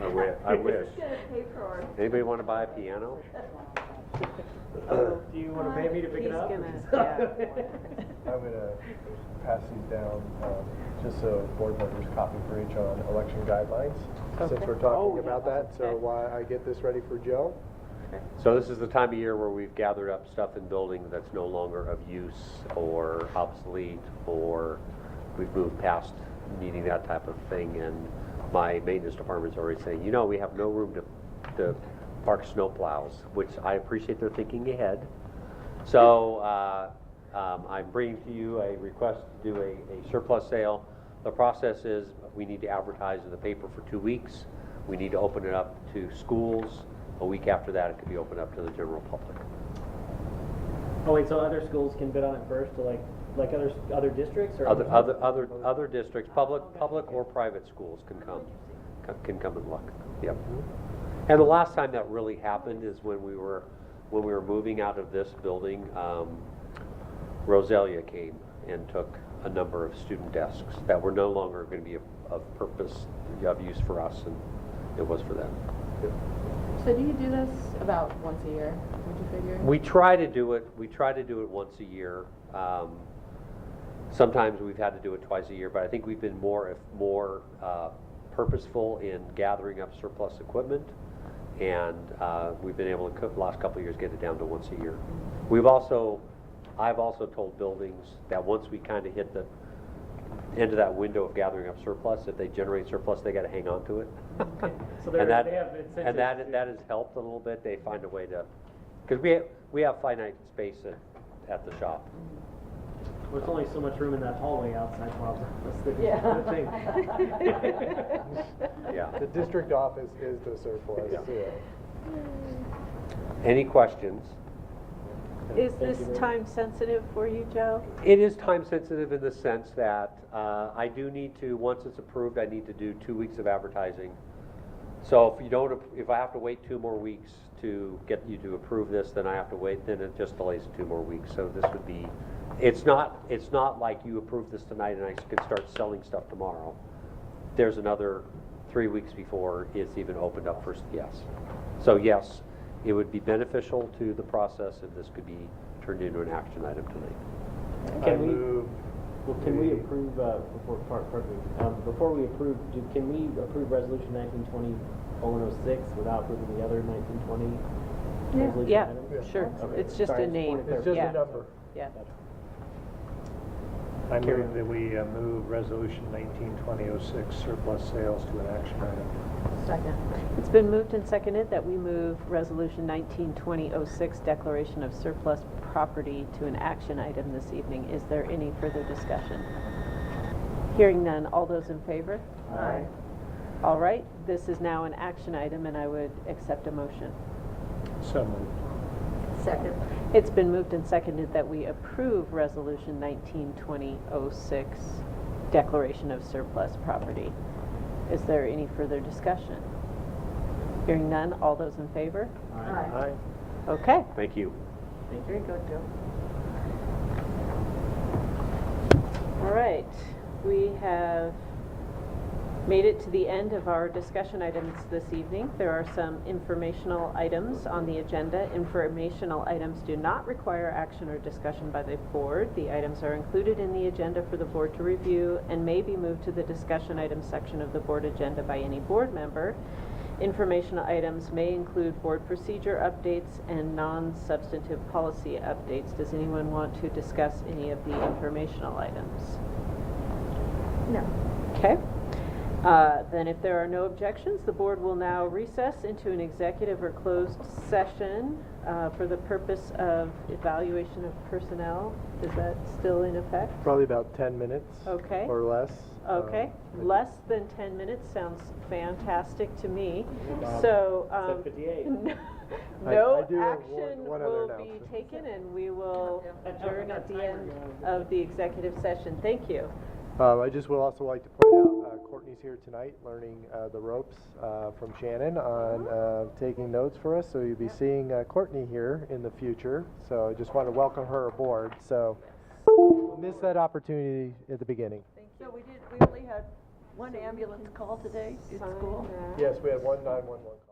I wish.
It's gonna pay for it.
Anybody want to buy a piano?
Do you want to pay me to pick it up?
Yeah.
I'm going to pass these down, just so board members copy for each on election guidelines, since we're talking about that. So while I get this ready for Joe.
So this is the time of year where we've gathered up stuff in buildings that's no longer of use or obsolete, or we've moved past needing that type of thing. And my maintenance department's already saying, you know, we have no room to park snow plows, which I appreciate their thinking ahead. So I'm bringing to you a request to do a surplus sale. The process is we need to advertise in the paper for 2 weeks. We need to open it up to schools. A week after that, it could be opened up to the general public.
Oh wait, so other schools can bid on it first, to like other districts or
Other districts, public or private schools can come and look. Yep. And the last time that really happened is when we were moving out of this building. Roselia came and took a number of student desks that were no longer going to be of purpose of use for us, and it was for them.
So do you do this about once a year, would you figure?
We try to do it once a year. Sometimes we've had to do it twice a year, but I think we've been more purposeful in gathering up surplus equipment, and we've been able to, last couple of years, get it down to once a year. I've also told buildings that once we kind of hit the end of that window of gathering up surplus, if they generate surplus, they got to hang on to it.
Okay. So
And
they have incentives.
that has helped a little bit. They find a way to, because we have finite space at the shop.
Well, there's only so much room in that hallway outside Bob's office.
Yeah.
The thing.
Yeah.
The district office is the surplus.
Yeah. Any questions?
Is
Thank
this
you very
time sensitive for you, Joe?
It is time sensitive in the sense that I do need to, once it's approved, I need to do 2 weeks of advertising. So if I have to wait 2 more weeks to get you to approve this, then I have to wait, then it just delays 2 more weeks. So this would be, it's not like you approve this tonight and I can start selling stuff tomorrow. There's another 3 weeks before it's even opened up for, yes. So yes, it would be beneficial to the process if this could be turned into an action item tonight.
Can we approve, before we approve, can we approve resolution 1920-06 without approving the other 1920 resolution
Yeah,
items?
sure.
Okay.
It's just
Sorry,
a name.
It's just
Yeah.
a number.
Yeah.
I move that we move resolution 1920-06 surplus sales to an action item.
Second.
It's been moved and seconded that we move resolution 1920-06 declaration of surplus property to an action item this evening. Is there any further discussion? Hearing none, all those in favor?
Aye.
All right, this is now an action item and I would accept a motion.
So moved.
Second.
It's been moved and seconded that we approve resolution 1920-06 declaration of surplus property. Is there any further discussion? Hearing none, all those in favor?
Aye.
Okay.
Thank you.
Very good, Joe.
All right, we have made it to the end of our discussion items this evening. There are some informational items on the agenda. Informational items do not require action or discussion by the board. The items are included in the agenda for the board to review and may be moved to the discussion items section of the board agenda by any board member. Informational items may include board procedure updates and non-substantive policy updates. Does anyone want to discuss any of the informational items?
No.
Okay. Then if there are no objections, the board will now recess into an executive or closed session for the purpose of evaluation of personnel. Is that still in effect?
Probably about 10 minutes.
Okay.
Or less.
Okay. Less than 10 minutes sounds fantastic to me. So,
7:58.
no
I do have
action
one other
will be
announcement.
taken, and we will adjourn at the end of the executive session. Thank you.
I just would also like to point out Courtney's here tonight learning the ropes from Shannon on taking notes for us. So you'll be seeing Courtney here in the future. So I just want to welcome her aboard. So we'll miss that opportunity at the beginning.
So we only had one ambulance call today at school?
Yes, we had one 911 call.